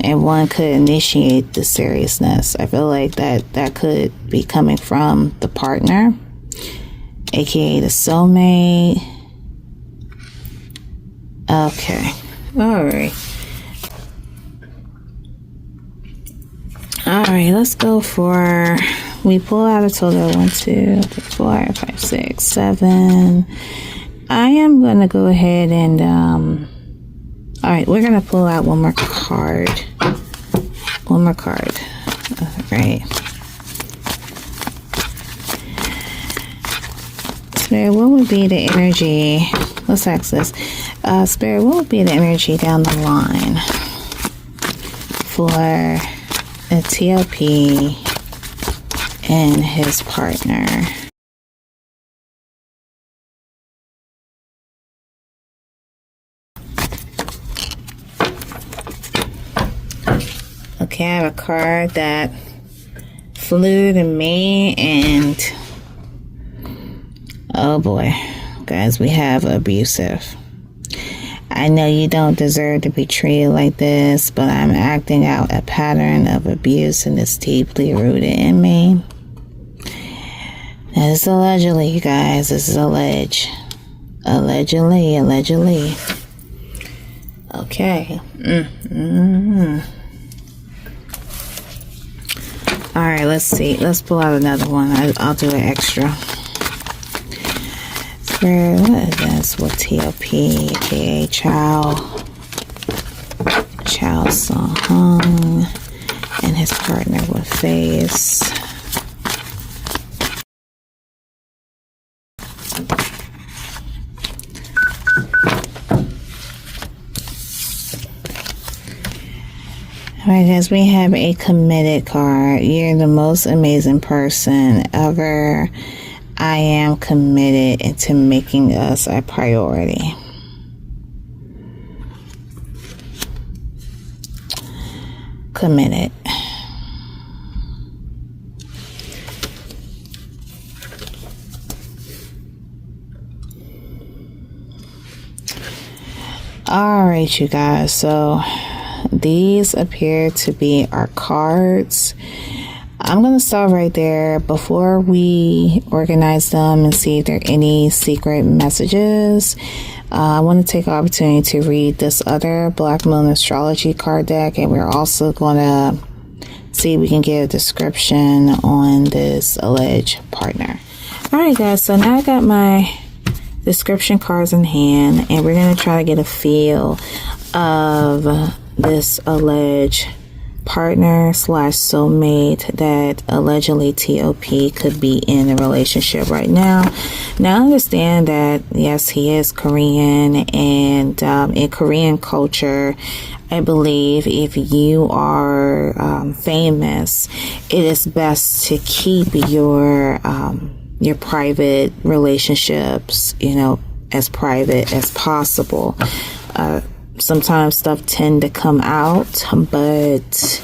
S1: And one could initiate the seriousness. I feel like that could be coming from the partner, aka the soulmate. Okay. Alright, let's go for, we pull out a total of 1, 2, 3, 4, 5, 6, 7. I am going to go ahead and, alright, we're going to pull out one more card. One more card. Alright. Spirit, what would be the energy? Let's ask this. Spirit, what would be the energy down the line for a T.O.P. and his partner? Okay, I have a card that flew to me, and oh boy, guys, we have abusive. I know you don't deserve to be treated like this, but I'm acting out a pattern of abuse, and it's deeply rooted in me. This is allegedly, you guys. This is alleged. Allegedly. Okay. Alright, let's see. Let's pull out another one. I'll do an extra. Spirit, what is this with T.O.P. aka Chow Song Hung and his partner with Face? Alright, guys, we have a committed card. You're the most amazing person ever. I am committed into making us a priority. Committed. Alright, you guys, so these appear to be our cards. I'm going to stop right there before we organize them and see if there are any secret messages. I want to take the opportunity to read this other Black Moon Astrology card deck, and we're also going to see if we can get a description on this alleged partner. Alright guys, so now I got my description cards in hand, and we're going to try to get a feel of this alleged partner / soulmate that allegedly T.O.P. could be in a relationship right now. Now I understand that yes, he is Korean, and in Korean culture, I believe if you are famous, it is best to keep your private relationships, as private as possible. Sometimes stuff tend to come out, but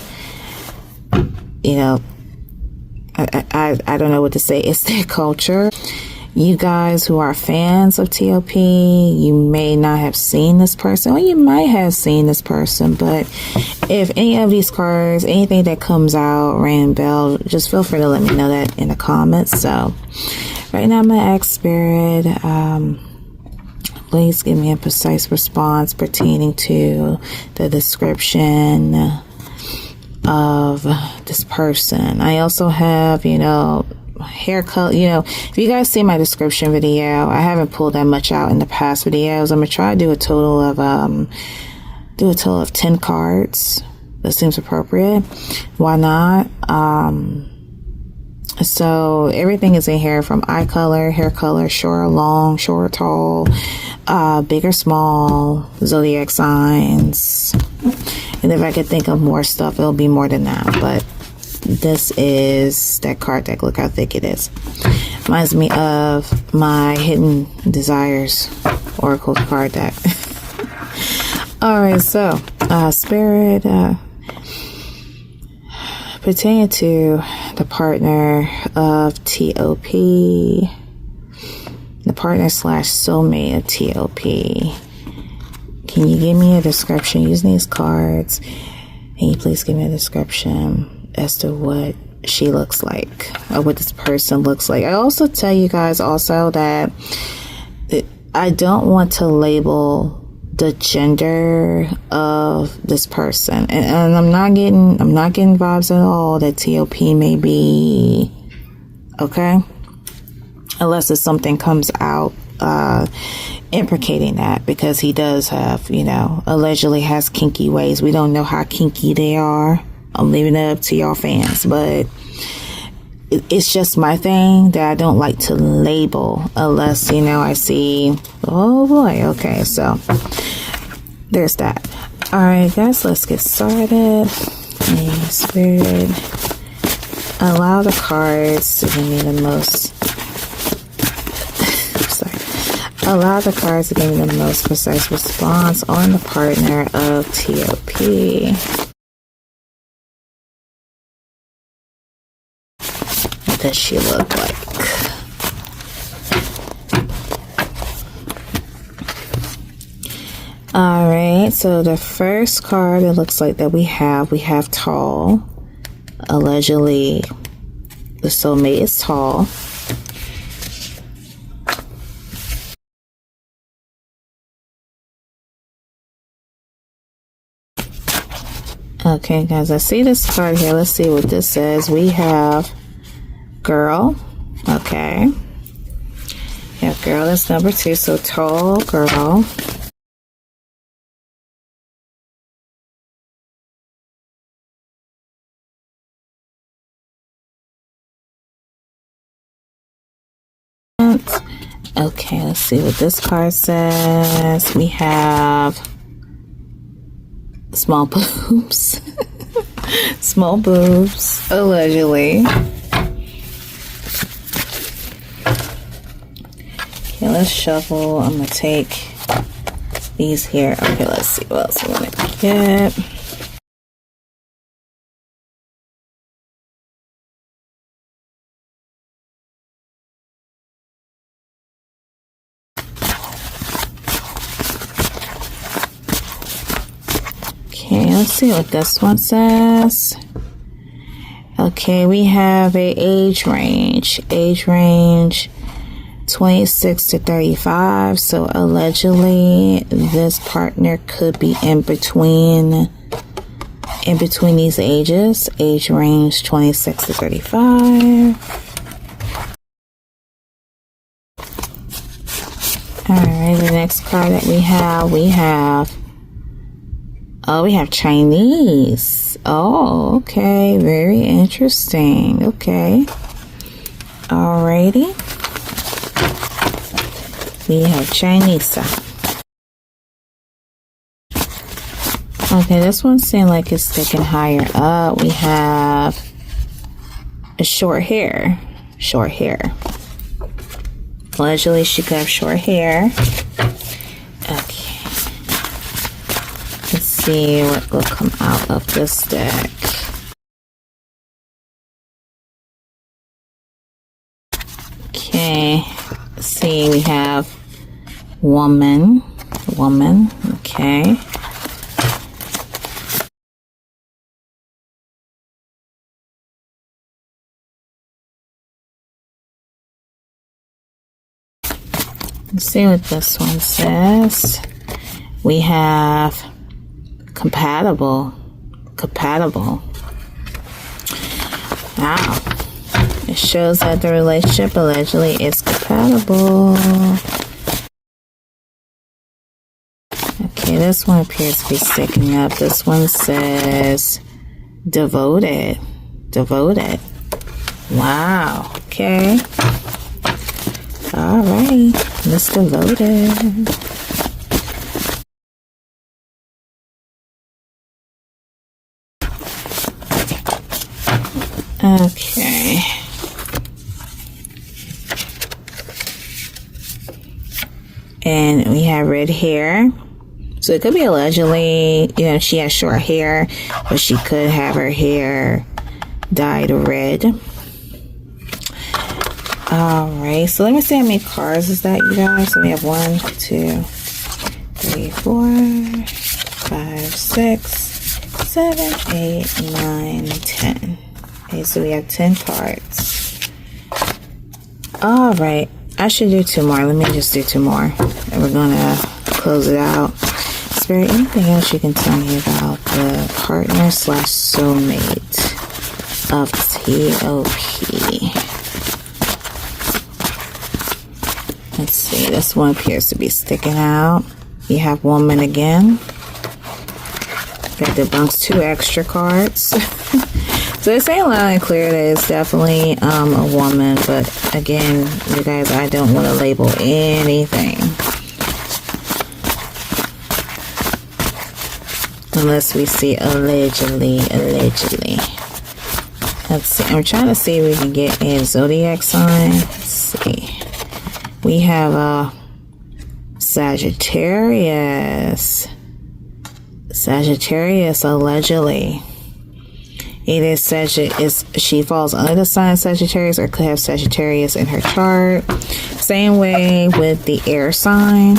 S1: I don't know what to say. It's their culture. You guys who are fans of T.O.P., you may not have seen this person, or you might have seen this person, but if any of these cards, anything that comes out, ring bell, just feel free to let me know that in the comments. So right now I'm gonna ask Spirit, please give me a precise response pertaining to the description of this person. I also have, hair color. If you guys see my description video, I haven't pulled that much out in the past videos. I'm gonna try to do a total of 10 cards. That seems appropriate. Why not? So everything is in here, from eye color, hair color, short or long, short or tall, big or small, zodiac signs. And if I could think of more stuff, it'll be more than that. But this is that card deck. Look how thick it is. Reminds me of my Hidden Desires Oracle card deck. Alright, so Spirit, pertaining to the partner of T.O.P, the partner / soulmate of T.O.P. Can you give me a description using these cards? Can you please give me a description as to what she looks like, or what this person looks like? I also tell you guys also that I don't want to label the gender of this person, and I'm not getting vibes at all that T.O.P may be, okay, unless it's something comes out implicating that, because he does have, allegedly has kinky ways. We don't know how kinky they are. I'm leaving it up to y'all fans, but it's just my thing that I don't like to label unless, I see, oh boy, okay, so there's that. Alright guys, let's get started. Spirit, allow the cards to give me the most allow the cards to give me the most precise response on the partner of T.O.P. What does she look like? Alright, so the first card, it looks like that we have tall. Allegedly, the soulmate is tall. Okay, guys, I see this card here. Let's see what this says. We have girl. Okay. Yeah, girl, that's number 2. So tall girl. Okay, let's see what this card says. We have small boobs. Small boobs, allegedly. Okay, let's shuffle. I'm gonna take these here. Okay, let's see what else I want to get. Okay, let's see what this one says. Okay, we have a age range. Age range 26 to 35. So allegedly this partner could be in between these ages. Age range 26 to 35. Alright, the next card that we have we have Chinese. Oh, okay. Very interesting. Okay. Alrighty. We have Chinese. Okay, this one seems like it's sticking higher up. We have a short hair. Short hair. Allegedly, she could have short hair. Okay. Let's see what will come out of this deck. Okay. Let's see, we have woman. Okay. Let's see what this one says. We have compatible. Wow. It shows that the relationship allegedly is compatible. Okay, this one appears to be sticking up. This one says devoted. Wow. Okay. All right. Miss Devoted. Okay. And we have red hair. So it could be allegedly, you know, she has short hair, but she could have her hair dyed red. Alright, so let me see how many cards is that, you guys. So we have 1, 2, 3, 4, 5, 6, 7, 8, 9, 10. Okay, so we have 10 cards. Alright, I should do 2 more. Let me just do 2 more. And we're gonna close it out. Is there anything else you can tell me about the partner / soulmate of T.O.P? Let's see, this one appears to be sticking out. You have woman again. That debunks 2 extra cards. So it's saying loud and clear that it's definitely a woman, but again, you guys, I don't want to label anything unless we see allegedly. Let's see, I'm trying to see if we can get a zodiac sign. Let's see. We have a Sagittarius. Sagittarius, allegedly. Either she falls under the sign Sagittarius or could have Sagittarius in her chart. Same way with the air sign.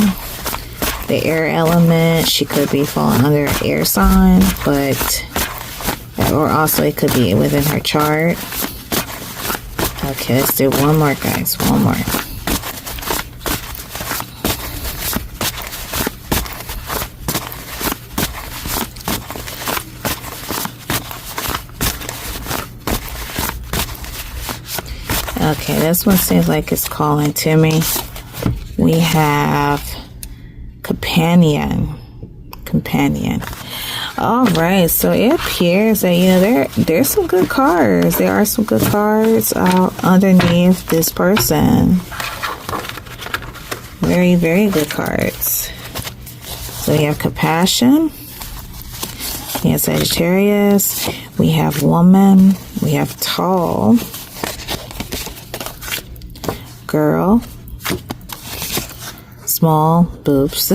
S1: The air element, she could be falling under an air sign, but, or also it could be within her chart. Okay, let's do one more, guys. One more. Okay, this one seems like it's calling to me. We have companion. All right, so it appears that, you know, there's some good cards. There are some good cards underneath this person. Very, very good cards. So we have compassion. We have Sagittarius. We have woman. We have tall. Girl, small boobs.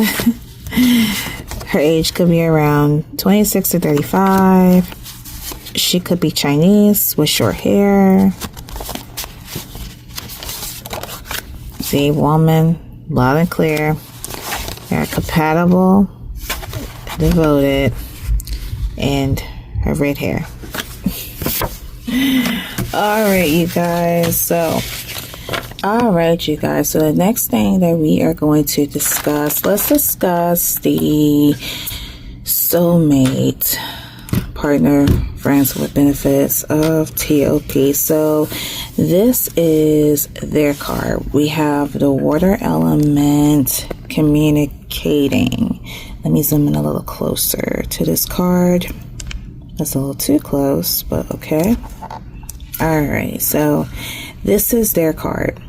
S1: Her age could be around 26 to 35. She could be Chinese with short hair. See, woman, loud and clear. They're compatible, devoted, and her red hair. All right, you guys. So the next thing that we are going to discuss, let's discuss the soulmate, partner, friends with benefits of T.O.P. So this is their card. We have the water element communicating. Let me zoom in a little closer to this card. That's a little too close, but okay. All right, so this is their card.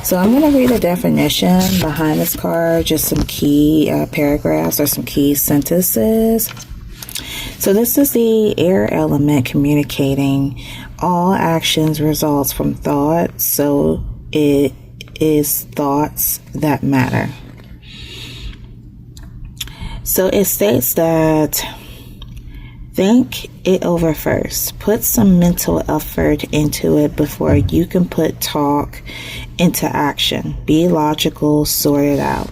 S1: So I'm going to read the definition behind this card, just some key paragraphs or some key sentences. So this is the air element communicating. All actions results from thought, so it is thoughts that matter. So it states that think it over first. Put some mental effort into it before you can put talk into action. Be logical, sort it out.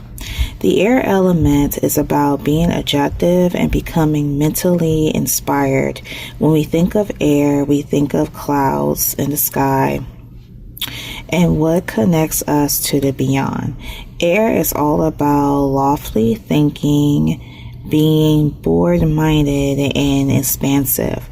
S1: The air element is about being objective and becoming mentally inspired. When we think of air, we think of clouds in the sky and what connects us to the beyond. Air is all about lofty thinking, being broad-minded and expansive.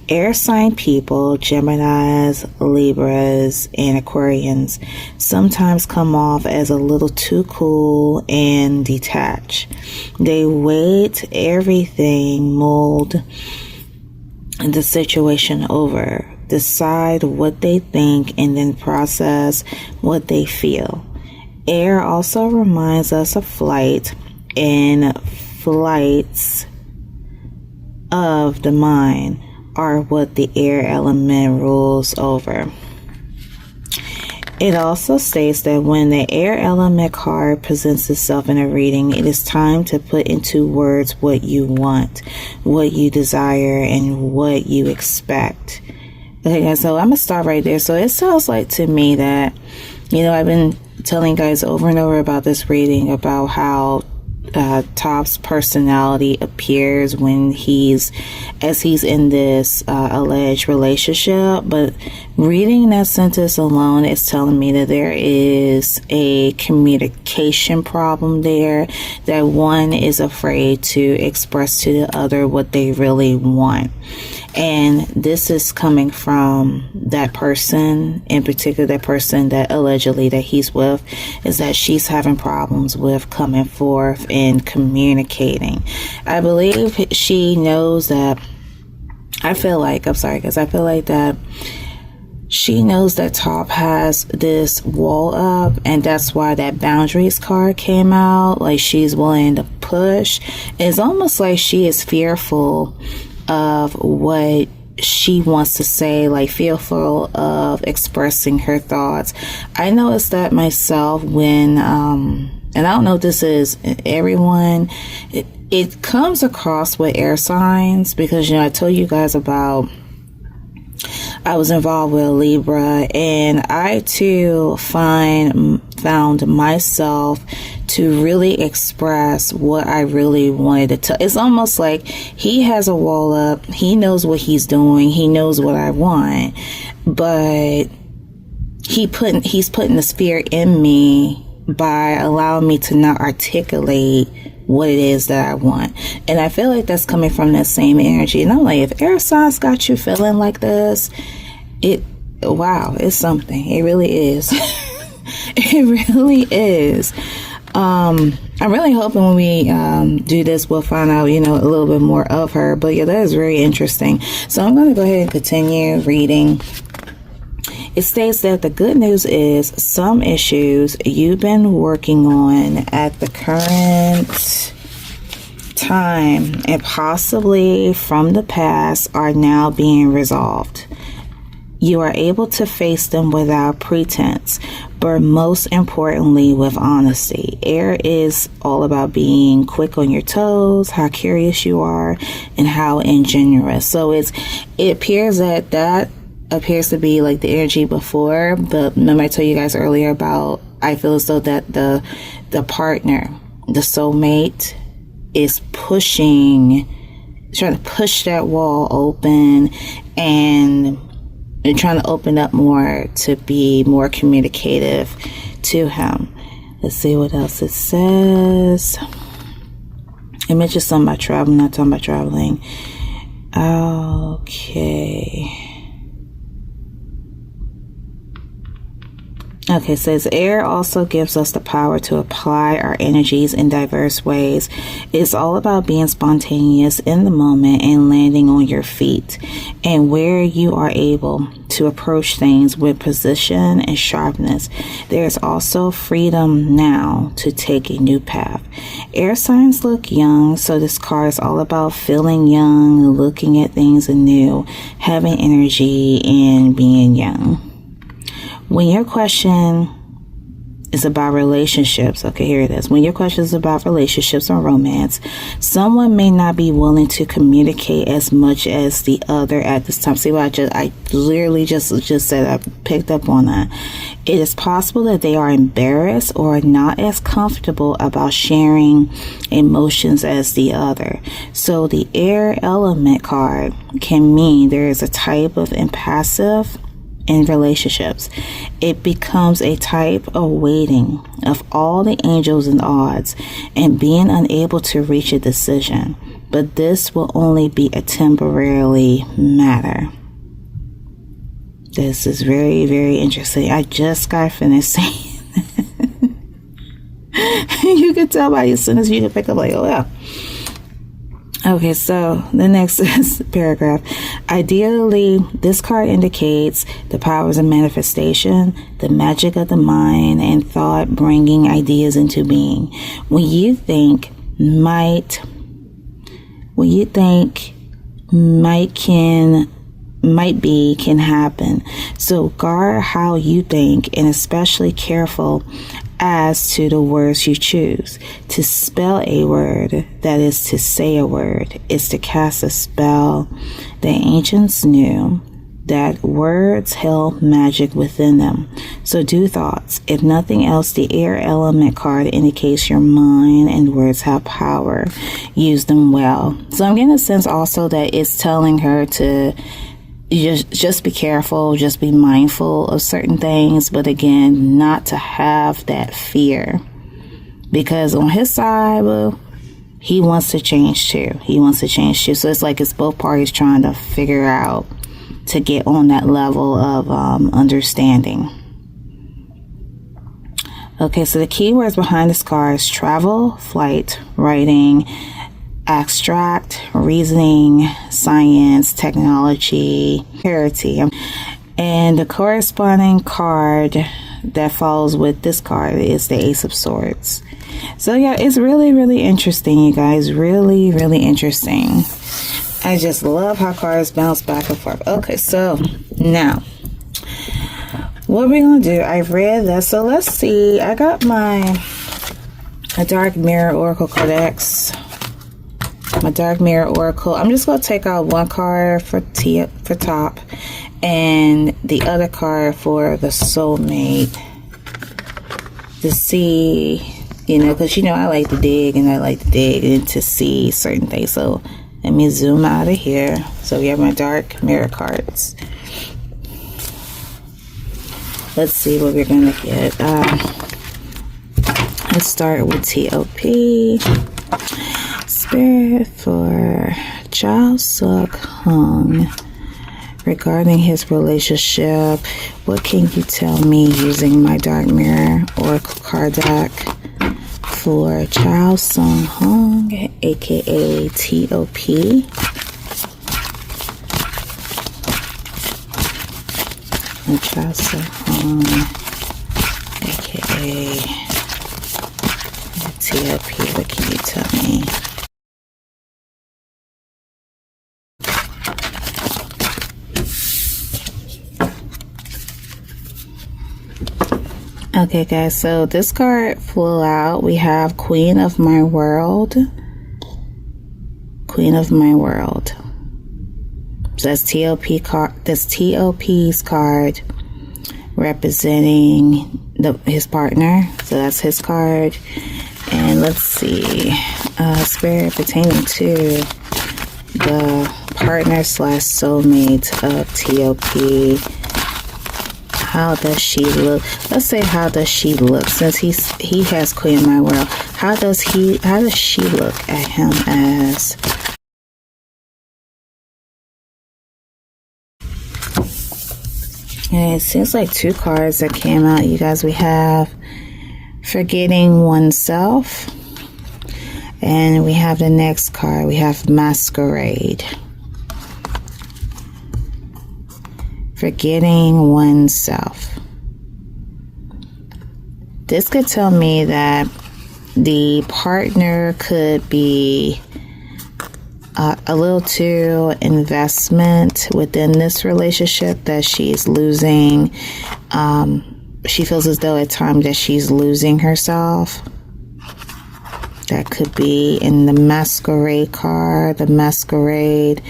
S1: Air sign people, Geminis, Libras, and Aquarians, sometimes come off as a little too cool and detached. They wait everything, mulled the situation over, decide what they think, and then process what they feel. Air also reminds us of flight and flights of the mind are what the air element rules over. It also states that when the air element card presents itself in a reading, it is time to put into words what you want, what you desire, and what you expect. Okay, so I'm going to stop right there. So it sounds like to me that, I've been telling you guys over and over about this reading, about how T.O.P's personality appears when he's in this alleged relationship. But reading that sentence alone is telling me that there is a communication problem there, that one is afraid to express to the other what they really want. And this is coming from that person, in particular, that person that allegedly that he's with, is that she's having problems with coming forth and communicating. I believe she knows that, I feel like that she knows that T.O.P has this wall up, and that's why that boundaries card came out. Like, she's willing to push. It's almost like she is fearful of what she wants to say, like fearful of expressing her thoughts. I noticed that myself when, and I don't know if this is everyone, it comes across with air signs, because, I told you guys about, I was involved with Libra, and I too found myself to really express what I really wanted to tell. It's almost like he has a wall up. He knows what he's doing. He knows what I want, but he's putting the fear in me by allowing me to not articulate what it is that I want. And I feel like that's coming from that same energy. And I'm like, if air signs got you feeling like this, it's something. It really is. It really is. I'm really hoping when we do this, we'll find out, a little bit more of her. But yeah, that is very interesting. So I'm going to go ahead and continue reading. It states that the good news is some issues you've been working on at the current time and possibly from the past are now being resolved. You are able to face them without pretense, but most importantly with honesty. Air is all about being quick on your toes, how curious you are, and how ingenuous. So it appears that appears to be like the energy before, but remember I told you guys earlier about, I feel as though that the partner, the soulmate, is trying to push that wall open and trying to open up more to be more communicative to him. Let's see what else it says. It mentions something about traveling, not talking about traveling. Okay. Okay, it says air also gives us the power to apply our energies in diverse ways. It's all about being spontaneous in the moment and landing on your feet, and where you are able to approach things with precision and sharpness. There's also freedom now to take a new path. Air signs look young, so this card is all about feeling young, looking at things anew, having energy, and being young. When your question is about relationships, okay, here it is. When your question is about relationships or romance, someone may not be willing to communicate as much as the other at this time. See what I literally just said, I picked up on that. It is possible that they are embarrassed or not as comfortable about sharing emotions as the other. So the air element card can mean there is a type of impassive in relationships. It becomes a type of waiting of all the angels and odds and being unable to reach a decision. But this will only be a temporary matter. This is very, very interesting. I just got finished saying you can tell by as soon as you can pick up, like, oh yeah. Okay, so the next is paragraph. Ideally, this card indicates the powers of manifestation, the magic of the mind and thought, bringing ideas into being. When you think might be can happen. So guard how you think, and especially careful as to the words you choose. To spell a word, that is to say a word, is to cast a spell. The ancients knew that words held magic within them. So do thoughts. If nothing else, the air element card indicates your mind and words have power. Use them well. So I'm getting a sense also that it's telling her to just be careful, just be mindful of certain things, but again, not to have that fear. Because on his side, well, he wants to change too. So it's like it's both parties trying to figure out to get on that level of understanding. Okay, so the keywords behind this card is travel, flight, writing, abstract, reasoning, science, technology, clarity. And the corresponding card that follows with this card is the Ace of Swords. So yeah, it's really, really interesting, you guys. Really, really interesting. I just love how cards bounce back and forth. Okay, so now what we're gonna do, I've read that, so let's see. I got a Dark Mirror Oracle Codex, my Dark Mirror Oracle. I'm just gonna take out one card for top and the other card for the Soulmate to see, because I like to dig and to see certain things. So let me zoom out of here. So we have my Dark Mirror cards. Let's see what we're gonna get. Let's start with T.O.P. Spirit for Chao Suk Hung. Regarding his relationship, what can you tell me using my Dark Mirror Oracle card deck for Chao Sung Hung, aka T.O.P. And Chao Sung Hung, aka T.O.P. What can you tell me? Okay, guys, so this card flew out. We have Queen of My World. Queen of My World. So that's T.O.P. card. That's T.O.P.'s card representing his partner. So that's his card. And let's see. Spirit pertaining to the partner / soulmate of T.O.P. How does she look? Let's say, how does she look? Since he has Queen of My World, how does she look at him as? And it seems like two cards that came out, you guys. We have Forgetting Oneself, and we have the next card. We have Masquerade. Forgetting oneself. This could tell me that the partner could be a little too investment within this relationship, that she's losing. She feels as though at times that she's losing herself. That could be in the Masquerade card. The Masquerade,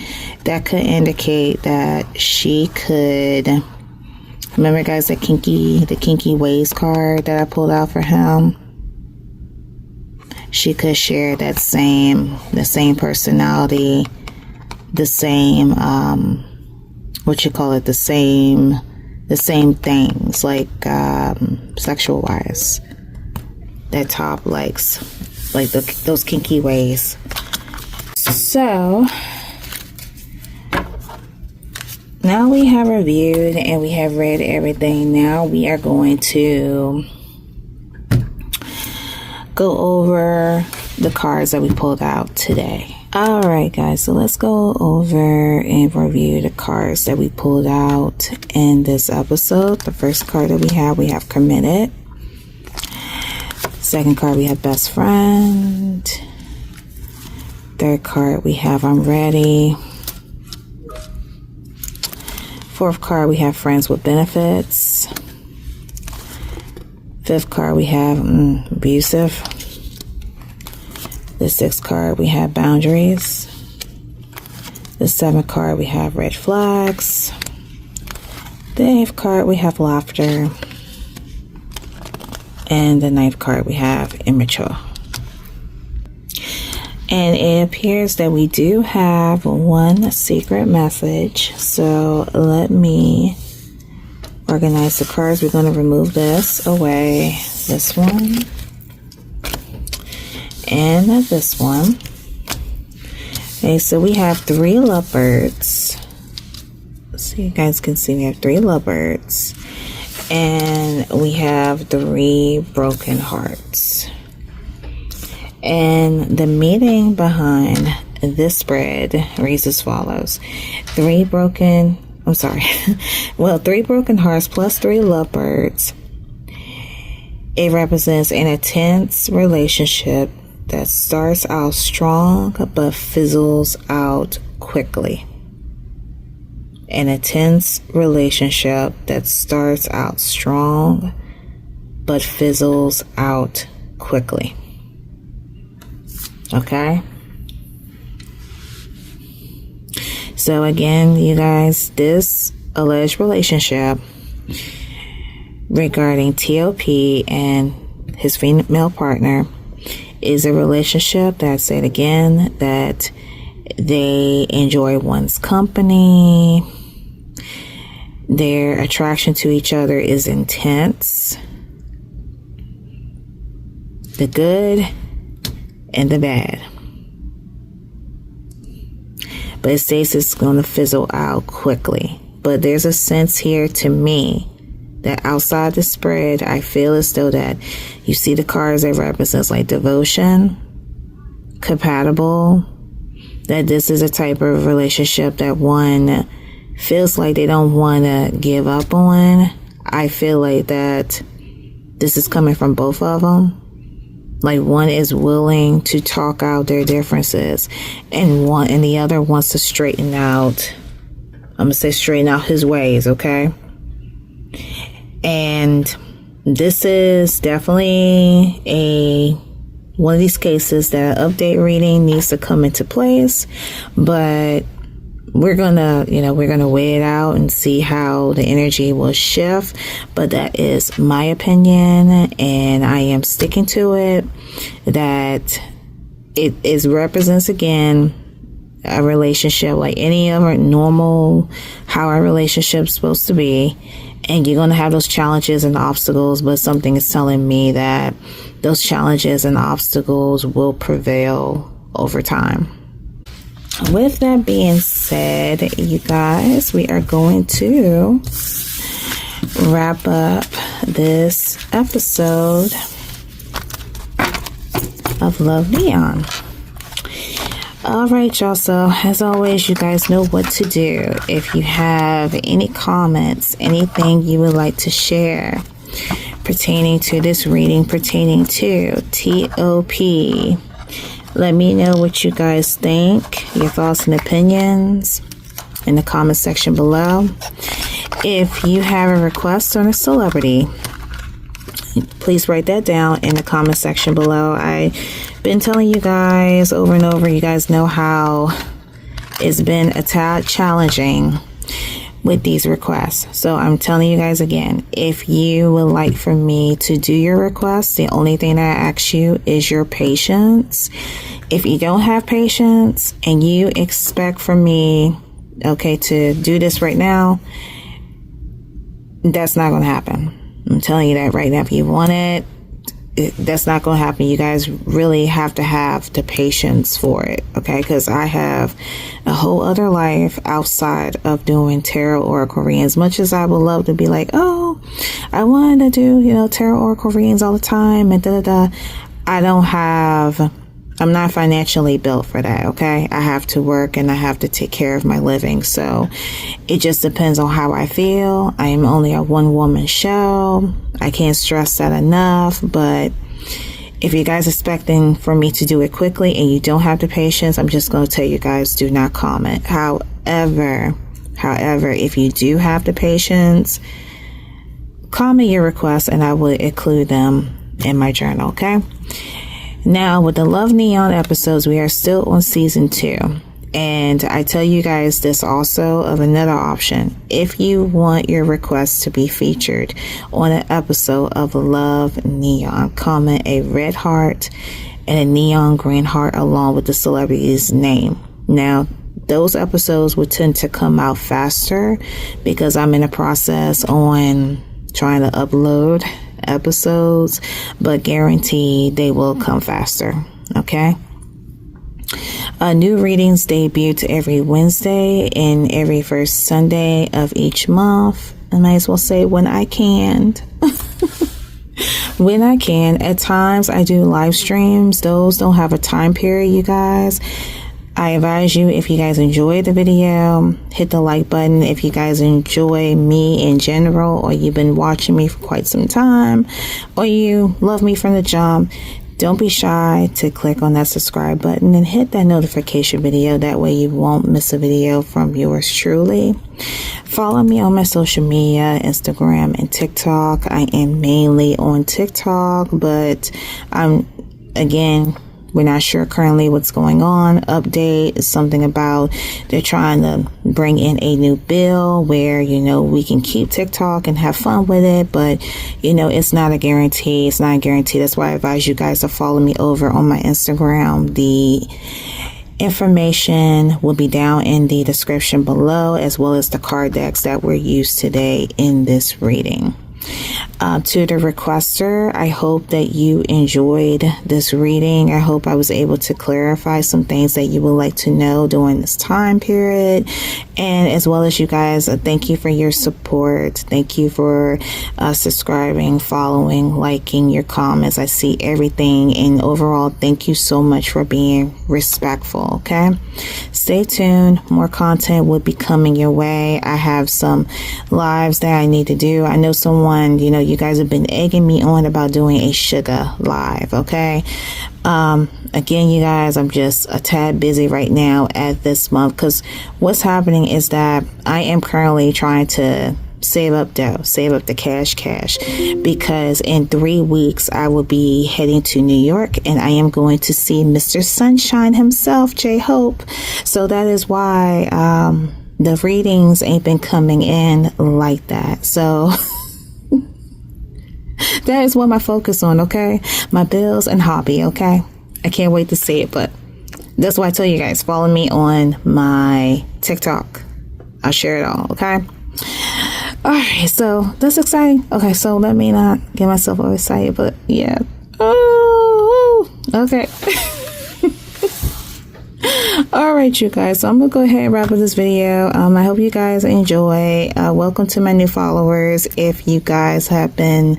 S1: that could indicate that she could, remember guys, the kinky ways card that I pulled out for him. She could share the same personality, the same the same things, like sexual wise, that top likes, like those kinky ways. So now we have reviewed and we have read everything. Now we are going to go over the cards that we pulled out today. All right, guys, so let's go over and review the cards that we pulled out in this episode. The first card that we have Committed. Second card, we have Best Friend. Third card, we have I'm Ready. Fourth card, we have friends with benefits. Fifth card, we have abusive. The sixth card, we have boundaries. The seventh card, we have red flags. The eighth card, we have laughter. And the ninth card, we have immature. And it appears that we do have one secret message. So let me organize the cards. We're going to remove this away. This one. And this one. Okay, so we have 3 lovebirds. So you guys can see we have 3 lovebirds. And we have 3 broken hearts. And the meaning behind this spread reads as follows. 3 broken hearts plus 3 lovebirds. It represents an intense relationship that starts out strong but fizzles out quickly. An intense relationship that starts out strong but fizzles out quickly. Okay? So again, you guys, this alleged relationship regarding T.O.P and his female partner is a relationship that said again that they enjoy one's company. Their attraction to each other is intense. The good and the bad. But it states it's going to fizzle out quickly. But there's a sense here to me that outside the spread, I feel as though that you see the cards that represents like devotion, compatible, that this is a type of relationship that one feels like they don't want to give up on. I feel like that this is coming from both of them. Like one is willing to talk out their differences and the other wants to straighten out, straighten out his ways, okay? And this is definitely one of these cases that update reading needs to come into place, but we're gonna weigh it out and see how the energy will shift. But that is my opinion, and I am sticking to it. That it represents again a relationship like any other normal, how our relationship's supposed to be. And you're gonna have those challenges and obstacles, but something is telling me that those challenges and obstacles will prevail over time. With that being said, you guys, we are going to wrap up this episode of Love Neon. Alright, y'all, so as always, you guys know what to do. If you have any comments, anything you would like to share pertaining to this reading, pertaining to T.O.P., let me know what you guys think, your thoughts and opinions in the comment section below. If you have a request on a celebrity, please write that down in the comment section below. I've been telling you guys over and over, you guys know how it's been a tad challenging with these requests. So I'm telling you guys again, if you would like for me to do your request, the only thing I ask you is your patience. If you don't have patience and you expect for me, okay, to do this right now, that's not going to happen. I'm telling you that right now. If you want it, that's not going to happen. You guys really have to have the patience for it, okay? Because I have a whole other life outside of doing tarot oracle readings. As much as I would love to be like, oh, I wanted to do, tarot oracle readings all the time and I'm not financially built for that, okay? I have to work and I have to take care of my living. So it just depends on how I feel. I am only a one-woman show. I can't stress that enough. But if you guys are expecting for me to do it quickly and you don't have the patience, I'm just going to tell you guys, do not comment. However, However, if you do have the patience, comment your requests and I will include them in my journal, okay? Now, with the Love Neon episodes, we are still on season 2. And I tell you guys this also of another option. If you want your requests to be featured on an episode of Love Neon, comment a red heart and a neon green heart along with the celebrity's name. Now, those episodes would tend to come out faster because I'm in a process on trying to upload episodes, but guaranteed they will come faster, okay? New readings debut every Wednesday and every first Sunday of each month. I might as well say when I can. When I can. At times I do live streams. Those don't have a time period, you guys. I advise you, if you guys enjoy the video, hit the like button. If you guys enjoy me in general, or you've been watching me for quite some time, or you love me from the jump, don't be shy to click on that subscribe button and hit that notification video. That way you won't miss a video from yours truly. Follow me on my social media, Instagram and TikTok. I am mainly on TikTok, but we're not sure currently what's going on. Update is something about they're trying to bring in a new bill where, we can keep TikTok and have fun with it. But, it's not a guarantee. It's not a guarantee. That's why I advise you guys to follow me over on my Instagram. The information will be down in the description below, as well as the card decks that were used today in this reading. To the requester, I hope that you enjoyed this reading. I hope I was able to clarify some things that you would like to know during this time period. And as well as you guys, thank you for your support. Thank you for subscribing, following, liking, your comments. I see everything. And overall, thank you so much for being respectful, okay? Stay tuned. More content will be coming your way. I have some lives that I need to do. I know someone, you guys have been egging me on about doing a sugar live, okay? Again, you guys, I'm just a tad busy right now at this month because what's happening is that I am currently trying to save up dough, save up the cash, because in 3 weeks I will be heading to New York and I am going to see Mr. Sunshine himself, J-Hope. So that is why the readings ain't been coming in like that. So that is what my focus on, okay? My bills and hobby, okay? I can't wait to see it, but that's why I tell you guys, follow me on my TikTok. I'll share it all, okay? All right, so that's exciting. Okay, so let me not get myself overexcited, but yeah. Oh, okay. All right, you guys, so I'm gonna go ahead and wrap up this video. I hope you guys enjoy. Welcome to my new followers. If you guys have been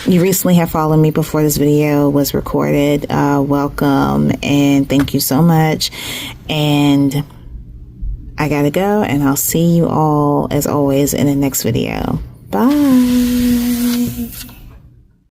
S1: you recently have followed me before this video was recorded, welcome and thank you so much. And I gotta go, and I'll see you all as always in the next video. Bye.